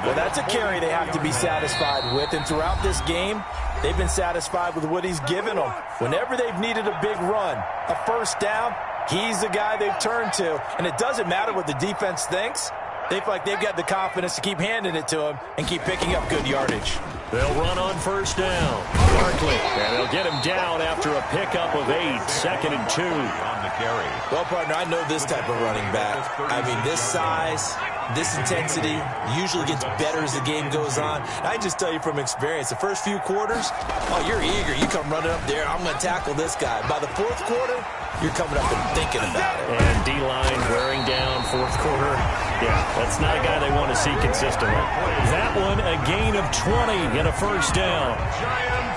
Speaker 4: Well, that's a carry they have to be satisfied with. And throughout this game, they've been satisfied with what he's given them. Whenever they've needed a big run, a first down, he's the guy they've turned to. And it doesn't matter what the defense thinks. They feel like they've got the confidence to keep handing it to him and keep picking up good yardage.
Speaker 2: They'll run on first down. Barkley, and they'll get him down after a pickup of 8, 2nd and 2.
Speaker 3: On the carry.
Speaker 4: Well, partner, I know this type of running back. I mean, this size, this intensity usually gets better as the game goes on. And I can just tell you from experience, the first few quarters, oh, you're eager. You come running up there, I'm going to tackle this guy. By the fourth quarter, you're coming up and thinking about it.
Speaker 2: And D-line wearing down fourth quarter. Yeah, that's not a guy they want to see consistently. That one, a gain of 20 and a first down.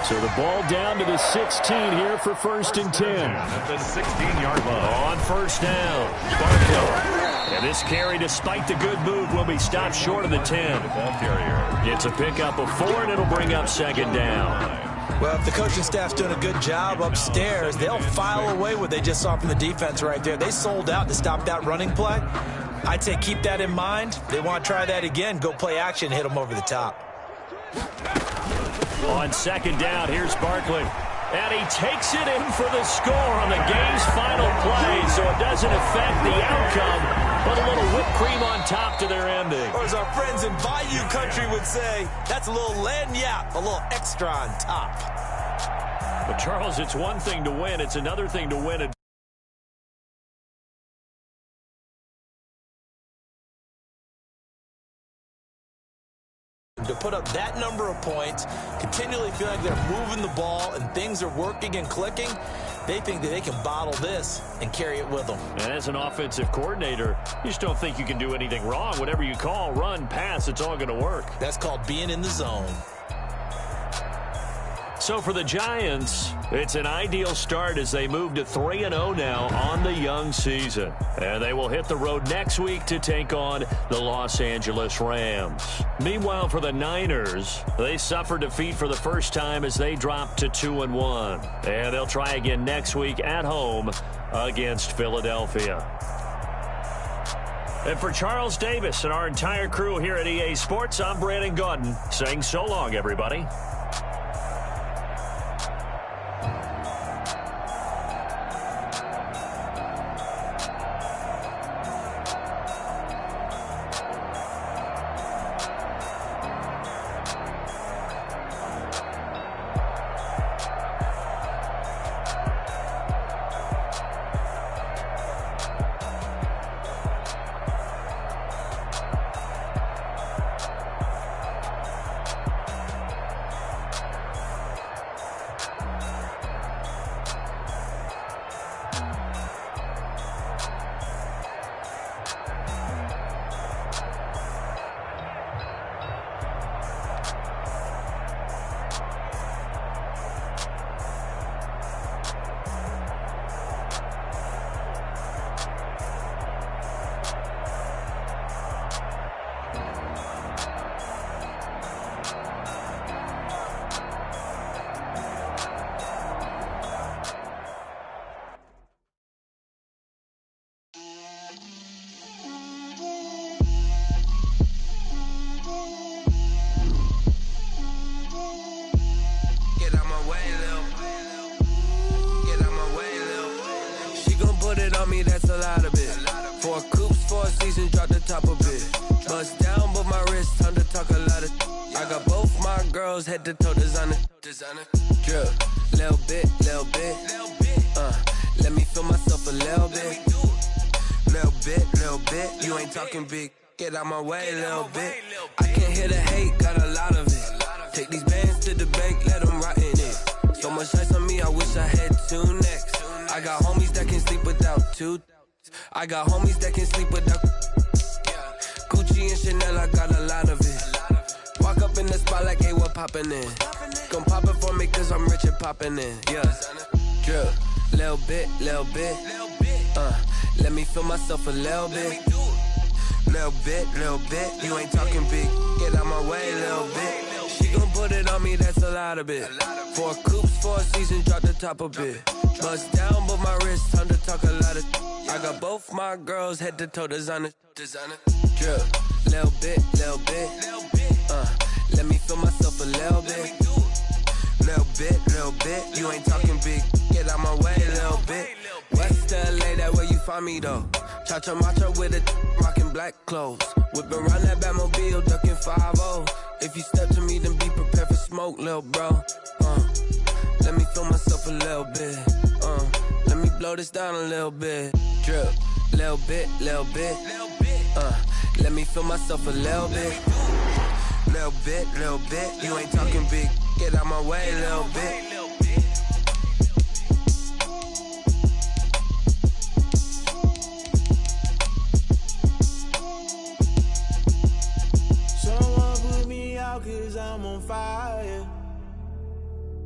Speaker 2: So the ball down to the 16 here for 1st and 10.
Speaker 3: At the 16-yard line.
Speaker 2: On first down, Barkley. And this carry, despite the good move, will be stopped short of the 10. It's a pickup of 4, and it'll bring up 2nd down.
Speaker 4: Well, if the coaching staff's doing a good job upstairs, they'll file away what they just saw from the defense right there. They sold out to stop that running play. I'd say keep that in mind. They want to try that again. Go play action, hit them over the top.
Speaker 2: On 2nd down, here's Barkley. And he takes it in for the score on the game's final play, so it doesn't affect the outcome, but a little whipped cream on top to their ending.
Speaker 4: Or as our friends in Bayou Country would say, that's a little lagniappe, a little extra on top.
Speaker 2: But, Charles, it's one thing to win. It's another thing to win it.
Speaker 4: To put up that number of points, continually feel like they're moving the ball and things are working and clicking, they think that they can bottle this and carry it with them.
Speaker 2: And as an offensive coordinator, you just don't think you can do anything wrong. Whatever you call, run, pass, it's all going to work.
Speaker 4: That's called being in the zone.
Speaker 2: So for the Giants, it's an ideal start as they move to 3-0 now on the young season. And they will hit the road next week to take on the Los Angeles Rams. Meanwhile, for the Niners, they suffered defeat for the first time as they dropped to 2-1. And they'll try again next week at home against Philadelphia. And for Charles Davis and our entire crew here at EA Sports, I'm Brandon Gaudin saying so long, everybody.
Speaker 7: me, that's a lot of it. 4 coops, 4 seasons, drop the top of it. Bust down, but my wrist, time to talk a lot of. I got both my girls, head to toe designer. Drip, little bit. Let me feel myself a little bit. Little bit. You ain't talking big. Get out my way, little bit. I can't hear the hate, got a lot of it. Take these bands to the bank, let them rot in it. So much ice on me, I wish I had 2 necks. I got homies that can sleep without 2. I got homies that can sleep without Gucci and Chanel, I got a lot of it. Walk up in the spot like, hey, what poppin' in? Gon' pop it for me cause I'm rich and poppin' in. Yeah, drip, little bit. Let me feel myself a little bit. Little bit. You ain't talking big. Get out my way, little bit. She gon' put it on me, that's a lot of it. 4 coops, 4 seasons, drop the top a bit. Bust down, but my wrist, time to talk a lot of. I got both my girls head to toe designer. Drip, little bit. Let me feel myself a little bit. Little bit. You ain't talking big. Get out my way, little bit. West LA, that where you find me though. Cha-cha matcha with a rockin' black clothes. Whippin' around that Batmobile, duckin' 5-0. If you step to me, then be prepared for smoke, lil' bro. Let me feel myself a little bit. Let me blow this down a little bit. Drip, little bit. Let me feel myself a little bit. Little bit. You ain't talking big. Get out my way, little bit.
Speaker 8: Cause I'm on fire.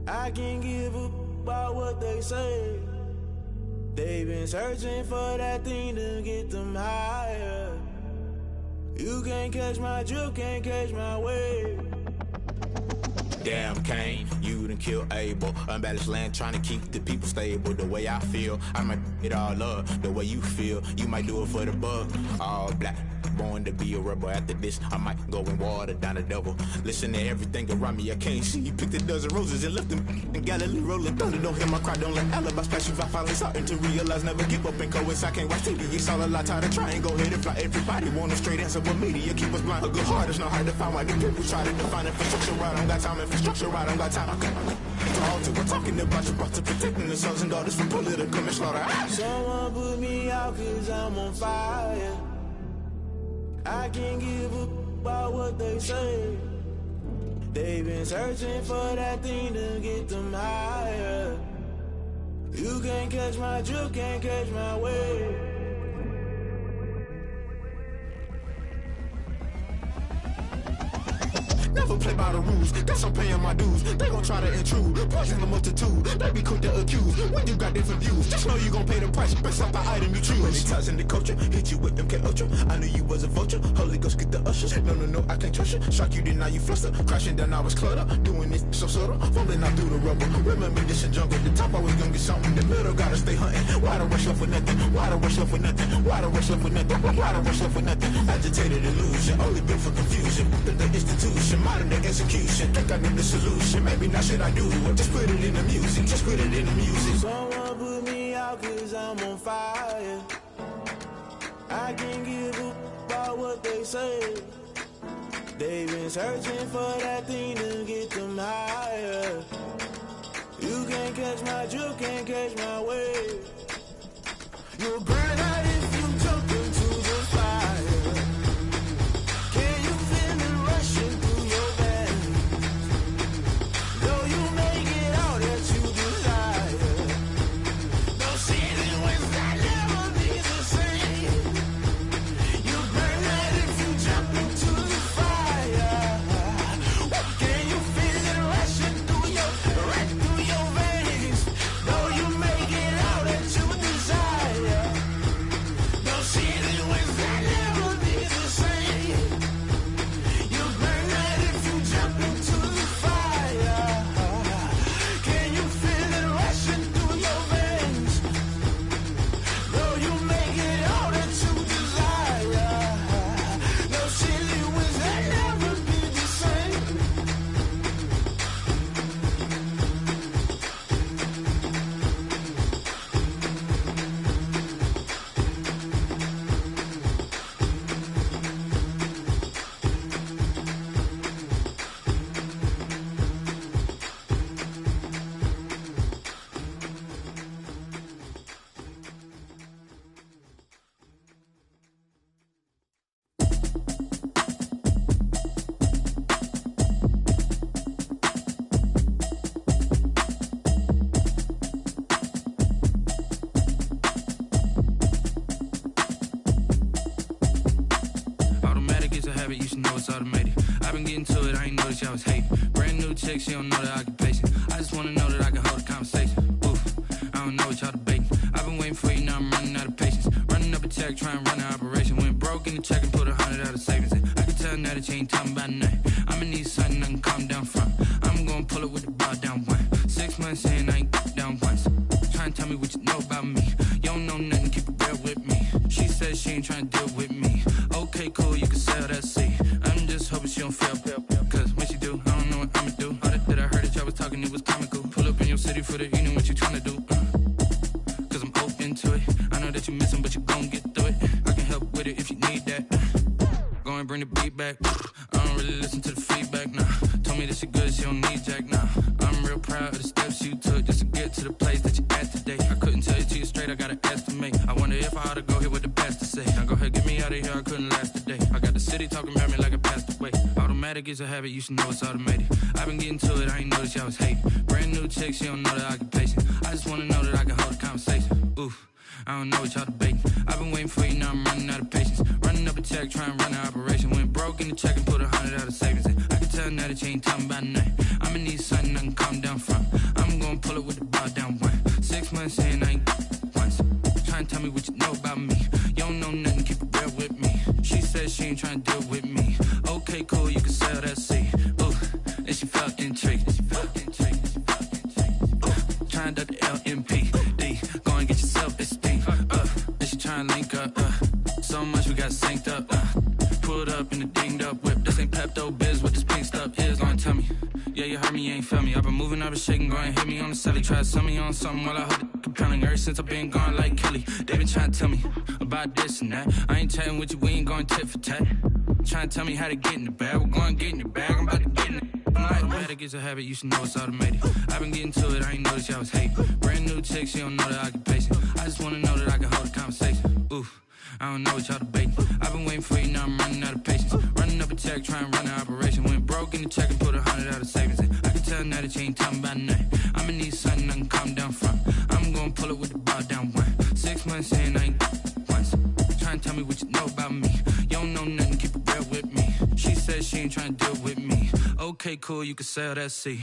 Speaker 8: I can't give up about what they say. They've been searching for that thing to get them higher. You can't catch my drift, can't catch my wave.
Speaker 9: Damn Kane, you done kill Abel. Unbalanced land trying to keep the people stable. The way I feel, I might it all up. The way you feel, you might do it for the bug. All black, born to be a rebel. After this, I might go and water down the devil. Listen to everything around me, I can't see. You picked a dozen roses and left them in Galilee rolling thunder. Don't hear my cry, don't let alibis pass you. I finally starting to realize, never give up and coincide. I can't watch TV, it's all a lot. Tired of trying, go ahead and fly. Everybody want a straight answer, but media keep us blind. A good heart is not hard to find. Why the people try to define infrastructure right? I don't got time, infrastructure right, I don't got time. We're talking about you, brought to protecting the sons and daughters from political manslaughter.
Speaker 8: Someone put me out cause I'm on fire. I can't give up about what they say. They've been searching for that thing to get them higher. You can't catch my drift, can't catch my wave.
Speaker 9: Never play by the rules, guess I'm paying my dues. They gon' try to intrude, poison the multitude. They be quick to accuse, when you got different views. Just know you gon' pay the price, based off the item you choose. Many times in the culture, hit you with MK Ultra. I knew you was a vulture, Holy Ghost get the ushers. No, I can't trust you. Shock you, then now you fluster. Crashing down, I was cluttered. Doing this so subtle, falling out through the rubble. Remember this a jungle, the top always gonna get something. The middle gotta stay hunting. Why the rush left with nothing? Why the rush left with nothing? Why the rush left with nothing? Why the rush left with nothing? Agitated illusion, only built for confusion. The institution, modern day execution. Think I need the solution. Maybe not should I do it? Just put it in the music. Just put it in the music.
Speaker 8: Someone put me out cause I'm on fire. I can't give up about what they say. They've been searching for that thing to get them higher. You can't catch my drift, can't catch my wave. You'll burn out if you jump into the fire. Can you feel it rushing through your veins? Though you make it all that you desire. No season wins that never be the same. You burn out if you jump into the fire. Can you feel it rushing through your veins? Though you make it all that you desire. No season wins that never be the same. You burn out if you jump into the fire. Can you feel it rushing through your veins? Though you make it all that you desire. No silly wins that never be the same.
Speaker 10: Automatic is a habit, you should know it's automated. I been getting to it, I ain't noticed y'all was hating. Brand new chick, she don't know the occupation. I just wanna know that I can hold a conversation. Oof, I don't know what y'all debating. I've been waiting for you, now I'm running out of patience. Running up a check, trying to run an operation. Went broke in the check and put 100 out of savings in. I can tell now that you ain't talking about nothing. I'ma need something I can calm down from. I'm gonna pull it with the bar down one. 6 months in, I ain't down once. Trying to tell me what you know about me. You don't know nothing, keep it real with me. She said she ain't trying to deal with me. Okay, cool, you can sell that seat. I'm just hoping she don't fail. Cause when she do, I don't know what I'ma do. All that I heard that y'all was talking, it was comical. Pull up in your city for the evening, what you trying to do? Cause I'm open to it. I know that you missing, but you gon' get through it. I can help with it if you need that. Go and bring the beat back. I don't really listen to the feedback, nah. Told me that she good, she don't need jack, nah. I'm real proud of the steps you took just to get to the place that you at today. I couldn't tell you to you straight, I gotta estimate. I wonder if I ought to go here with the best to say. Now go ahead, get me out of here, I couldn't last today. I got the city talking about me like I passed away. Automatic is a habit, you should know it's automated. I've been getting to it, I ain't noticed y'all was hating. Brand new chick, she don't know the occupation. I just wanna know that I can hold a conversation. Oof, I don't know what y'all debating. I've been waiting for you, now I'm running out of patience. Running up a check, trying to run an operation. Went broke in the check and put 100 out of savings in. I can tell now that you ain't talking about nothing. I'ma need something I can calm down from. I'm gonna pull it with the bar down one. 6 months in, I ain't once. Trying to tell me what you know about me. You don't know nothing, keep it real with me. She said she ain't trying to deal with me. Okay, cool, you can sell that seat. Ooh, and she felt intrigued. Trying to the LMPD. Go and get yourself esteem. And she trying to link up. So much we got synced up. Pulled up in the dinged up whip. This ain't Pepto Biz, what this pink stuff is. Go and tell me. Yeah, you heard me, you ain't felt me. I've been moving, I've been shaking, go and hit me on the celly. Try to sell me on something while I hold it compelling. Ever since I've been gone like Kelly. They been trying to tell me about this and that. I ain't chatting with you, we ain't going tit for tat. Trying to tell me how to get in the bag. We're going to get in the bag, I'm about to get in it. Automatic is a habit, you should know it's automated. I've been getting to it, I ain't noticed y'all was hating. Brand new chick, she don't know the occupation. I just wanna know that I can hold a conversation. Oof, I don't know what y'all debating. I've been waiting for you, now I'm running out of patience. Running up a check, trying to run an operation. Went broke in the check and put 100 out of savings in. I can tell now that you ain't talking about nothing. I'ma need something I can calm down from. I'm gonna pull it with the bar down one. 6 months in, I ain't once. Trying to tell me what you know about me. You don't know nothing, keep it real with me. She said she ain't trying to deal with me. Okay, cool, you can sell that seat.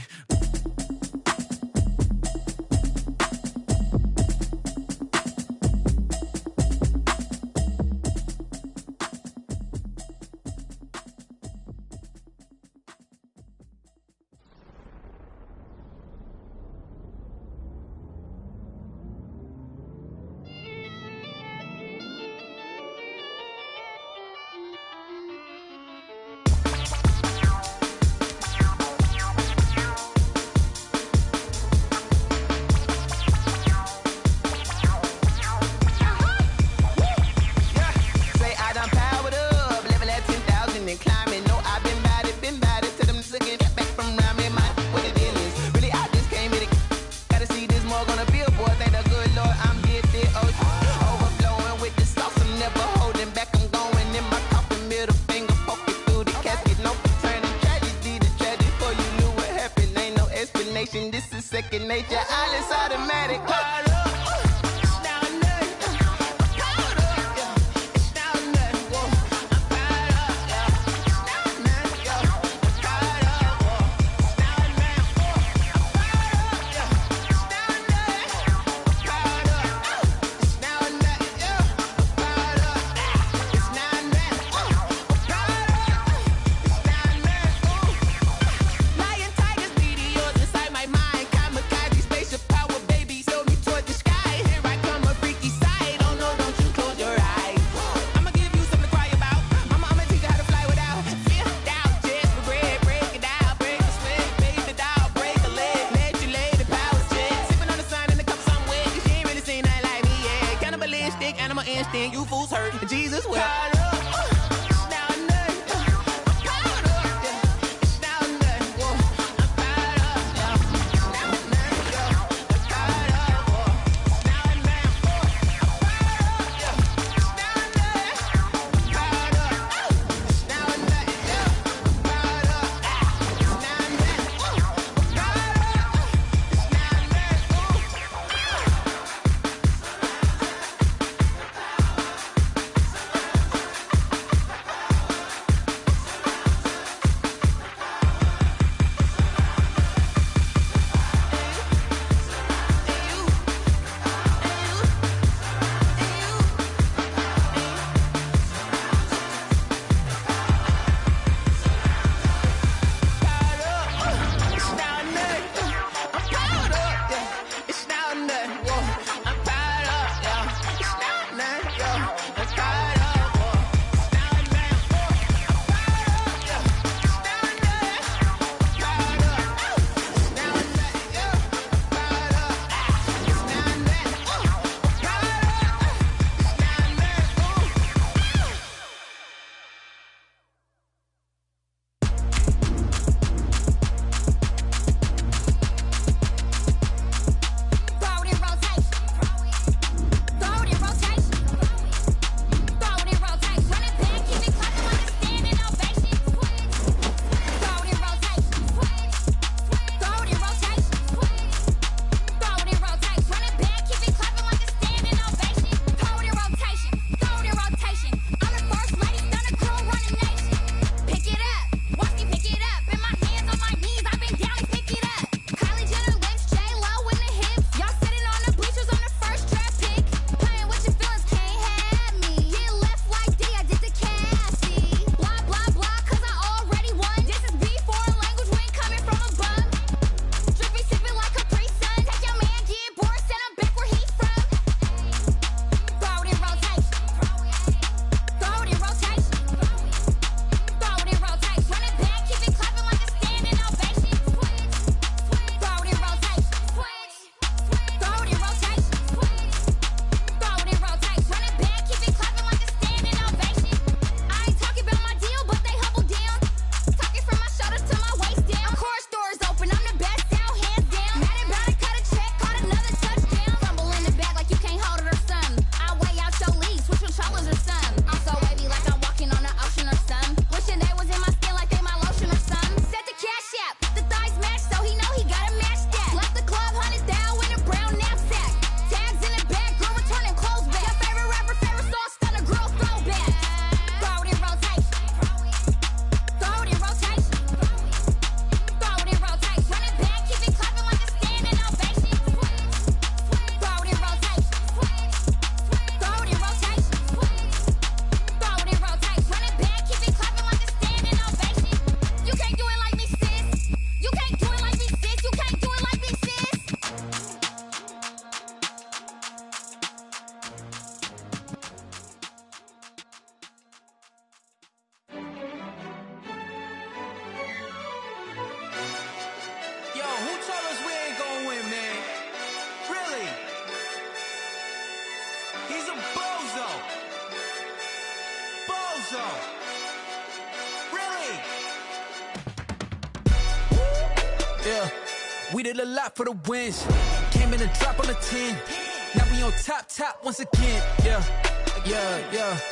Speaker 11: He's a bozo. Bozo. Really?
Speaker 10: Yeah, we did a lot for the wins. Came in and drop on the 10. Now we on top once again. Yeah.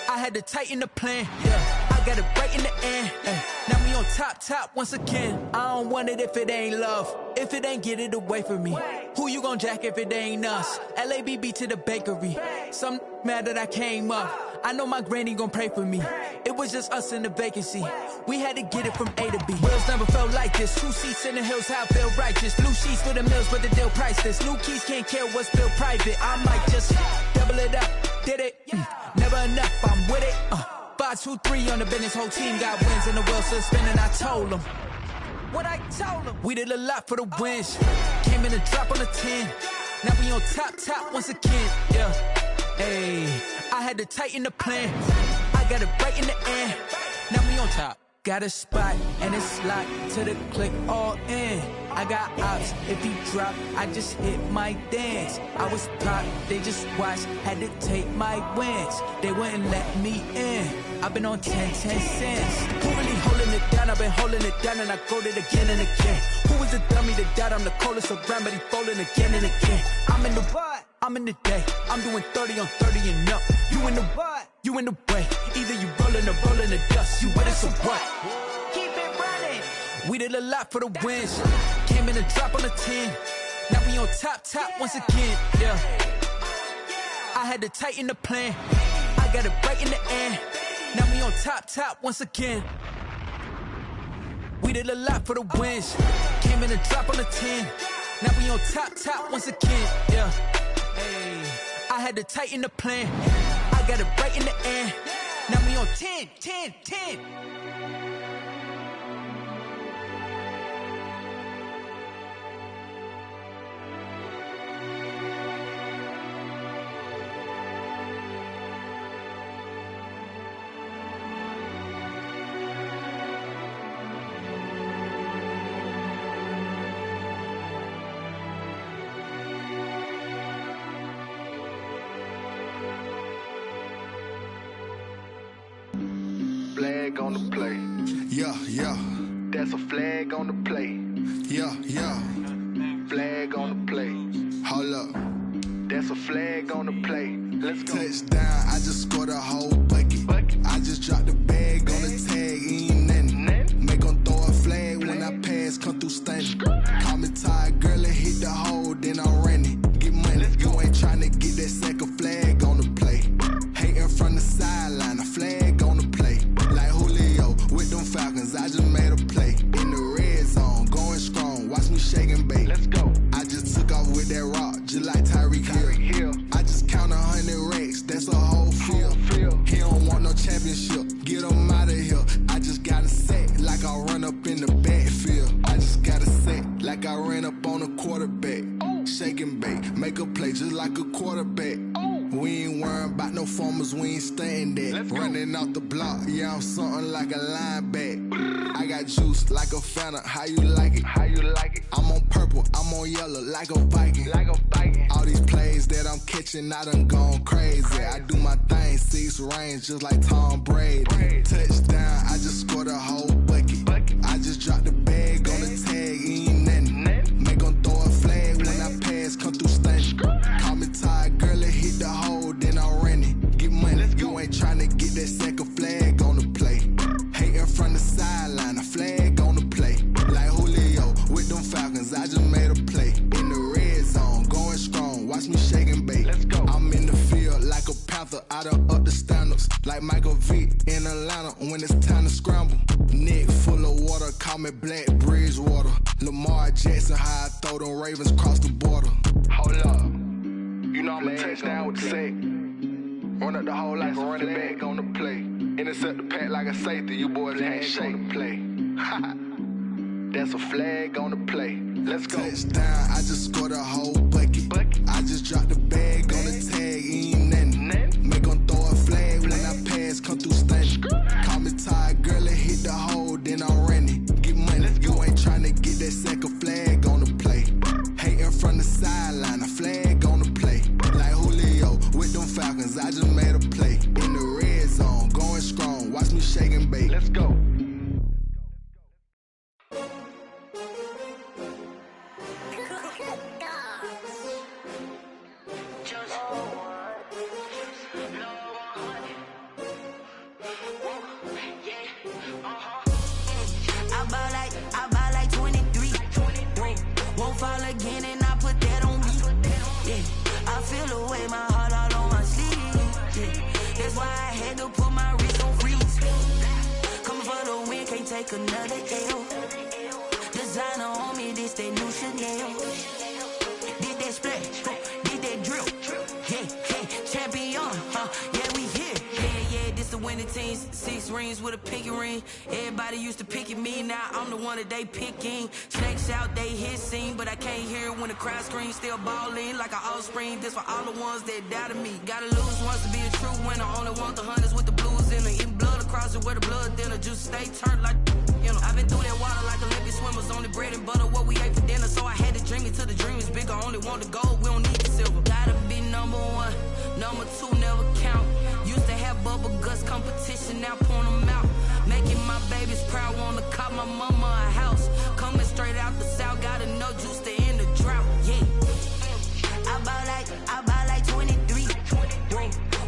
Speaker 10: I had to tighten the plan. Yeah, I got it right in the end. Now we on top once again. I don't want it if it ain't love. If it ain't, get it away from me. Who you gon' jack if it ain't us? LABB to the bakery. Some mad that I came up. I know my granny gon' pray for me. It was just us in the vacancy. We had to get it from A to B. Wheels never felt like this. 2 seats in the hills, how I feel righteous. Blue sheets for the mills, but the deal priceless. New keys can't care what's built private. I might just double it up. Did it? Never enough, I'm with it. 5, 2, 3 on the business. Whole team got wins and the wheels still spinning. I told them what I told them. We did a lot for the wins. Came in and drop on the 10. Now we on top once again. Yeah. Hey, I had to tighten the plan. I got it right in the end. Now we on top. Got a spot and it's locked to the click all in. I got ops, if he drop, I just hit my dance. I was pop, they just watched, had to take my wins. They wouldn't let me in. I've been on 10 cents. Who really holding it down? I've been holding it down and I go it again and again. Who was the dummy that died? I'm the coldest around, but he folding again and again. I'm in the what? I'm in the day. I'm doing 30 on 30 and up. You in the what? You in the way. Either you rolling or rolling the dust. You with us or what? Keep it running. We did a lot for the wins. Came in and drop on the 10. Now we on top once again. Yeah. I had to tighten the plan. I got it right in the end. Now we on top once again. We did a lot for the wins. Came in and drop on the 10. Now we on top once again. Yeah. Hey, I had to tighten the plan. I got it right in the end. Now we on 10.
Speaker 12: Flag on the play. Yeah. That's a flag on the play. Yeah. Flag on the play. Hold up. That's a flag on the play. Let's go. Touchdown, I just scored a whole bucket. I just dropped the bag on the tag, ain't nothing. Make them throw a flag when I pass, come through stunning. Call me tired, girl, and hit the hole, then I'm running. Get money, you ain't trying to get that second flag on the play. Hating from the sideline, a flag on the play. Like Julio with them Falcons, I just made a play. In the red zone, going strong, watch me shake and bake. Let's go. I just took off with that rock, just like Tyreek Hill. I just count 100 racks, that's a whole field. He don't want no championship, get him out of here. I just got a set, like I run up in the backfield. I just got a set, like I ran up on a quarterback. Shake and bake, make a play just like a quarterback. We ain't worrying about no formers, we ain't staying there. Running off the block, yeah, I'm something like a linebacker. I got juice like a Fanta, how you like it? I'm on purple, I'm on yellow, like a Viking. All these plays that I'm catching, I done gone crazy. I do my thing, 6 range, just like Tom Brady. Touchdown, I just scored a whole bucket. I just dropped the bag on the tag, ain't nothing. Make them throw a flag when I pass, come through stunning. Call me tired, girl, and hit the hole, then I'm running. Get money, you ain't tryna get that second flag on the play. Hating from the sideline, a flag on the play. Like Julio with them Falcons, I just made a play. In the red zone, going strong, watch me shake and bake. Let's go. I'm in the field like a Panther, I done up the standards. Like Michael Vick in Atlanta when it's time to scramble. Neck full of water, call me Black Bridgewater. Lamar Jackson, how I throw them Ravens cross the border. Hold up. You know I'm a touchdown with the sack. Run up the hole like a running back on the play. Intercept the pack like a safety, you boys ain't shake the play. That's a flag on the play. Let's go. Touchdown, I just scored a whole bucket. I just dropped the bag on the tag, ain't nothing. Make them throw a flag when I pass, come through stunning. Call me tired, girl, and hit the hole, then I'm running. Get money, you ain't tryna get that second flag on the play. Hating from the sideline, a flag on the play. Like Julio with them Falcons. I just made a play. In the red zone, going strong. Watch me shake and bake. Let's go.
Speaker 11: I buy like 23. Won't fall again and I put that on me. Yeah, I feel away my heart all on my sleeve. Yeah, that's why I had to put my wrist on freeze. Coming for the win, can't take another L. Designer on me, this that new Chanel. Did that splash, did that drill. Yeah, champion, yeah, we here. Yeah, this the winning teams. 6 rings with a pinky ring. Everybody used to picking me, now I'm the one that they picking. Snakes out, they hit scene, but I can't hear it when the crowd screams. Still balling like an offspring. This for all the ones that doubted me. Gotta lose once to be a true winner. Only want the hunters with the blues in it. Eating blood across it where the blood dinner. Juice stay turned like, you know. I've been through that water like Olympic swimmers. Only bread and butter, what we ate for dinner. So I had to dream it till the dream is bigger. Only want the gold, we don't need the silver. Gotta be number 1, number 2 never count. Used to have bubble guts competition, now point them out. Making my babies proud, wanna cop my mama a house. Coming straight out the south, gotta know juice to end the drought. Yeah, I buy like 23.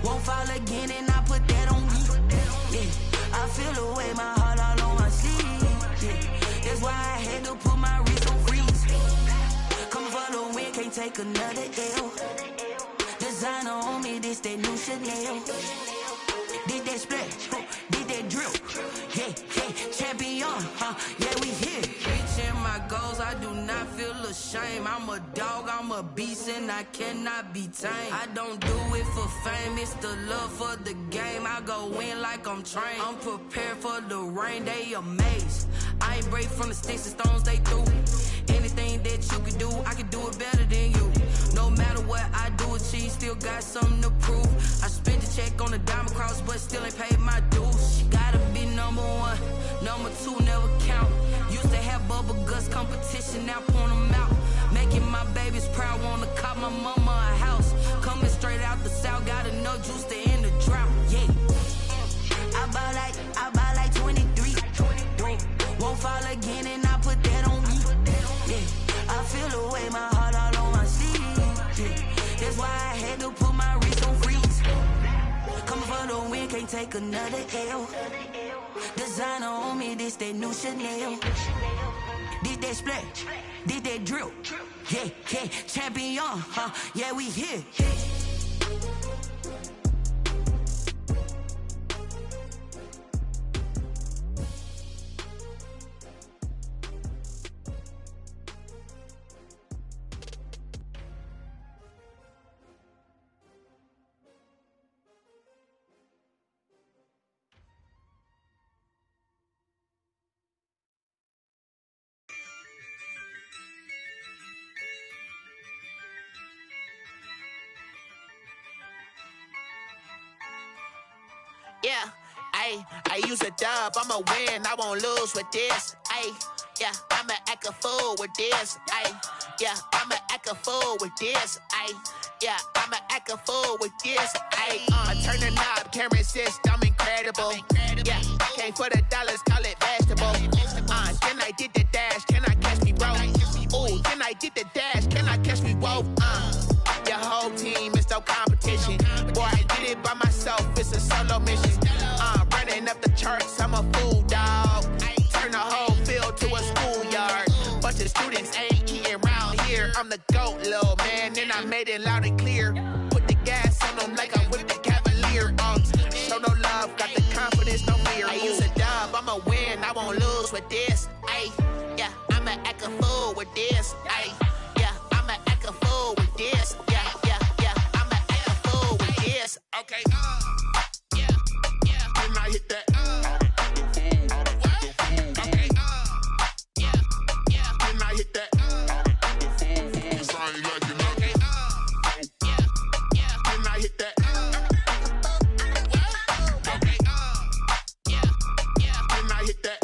Speaker 11: Won't fall again and I put that on me. Yeah, I feel away my heart all on my sleeve. Yeah, that's why I had to put my wrist on freeze. Coming for the win, can't take another L. Designer on me, this that new Chanel. Did that splash, did that drill. Yeah, champion, yeah, we here. Reaching my goals, I do not feel ashamed. I'm a dog, I'm a beast, and I cannot be tamed. I don't do it for fame, it's the love for the game. I go in like I'm trained. I'm prepared for the rain, they amazed. I ain't break from the sticks and stones they threw. Anything that you can do, I can do it better than you. No matter what I do, achieve, still got something to prove. I spent the check on the diamond cross, but still ain't paid my dues. Gotta be number 1, number 2 never count. Used to have bubble guts competition, now point them out. Making my babies proud, wanna cop my mama a house. Coming straight out the south, gotta know juice to end the drought. Yeah, I buy like 23. Won't fall again and I put that on me. Yeah, I feel away my heart all on my sleeve. Yeah, that's why I had to put my wrist on freeze. Coming for the win, can't take another L. Designer on me, this that new Chanel. Did that splash, did that drill. Yeah, champion, yeah, we here.
Speaker 13: Yeah, I use a dub, I'ma win, I won't lose with this. Yeah, I'ma act a fool with this. Yeah, I'ma act a fool with this. Yeah, I'ma act a fool with this. I turn the knob, camera assist, I'm incredible. Yeah, came for the dollars, call it vegetable. Then I did the dash, can I catch me, bro? Ooh, then I did the dash, can I catch me, whoa? Your whole team is no competition. Boy, I did it by myself, it's a solo mission. Running up the charts, I'm a fool, dog. Turn the whole field to a schoolyard. Bunch of students ain't eating round here. I'm the GOAT, little man, and I made it loud and clear. Put the gas on them like I'm with the Cavalier. Show no love, got the confidence, no fear. I use a dub, I'ma win, I won't lose with this. Yeah, I'ma act a fool with this. Yeah, I'ma act a fool with this. Yeah, I'ma act a fool with this. Okay, yeah, can I hit that? Okay, yeah, can I hit that? Cause I ain't like it. Okay, yeah, can I hit that? Okay, yeah, can I hit that?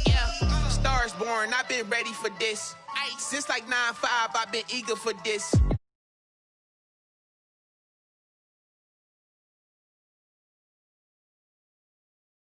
Speaker 13: Yeah, Stars born, I've been ready for this. Since like 9-5, I've been eager for this.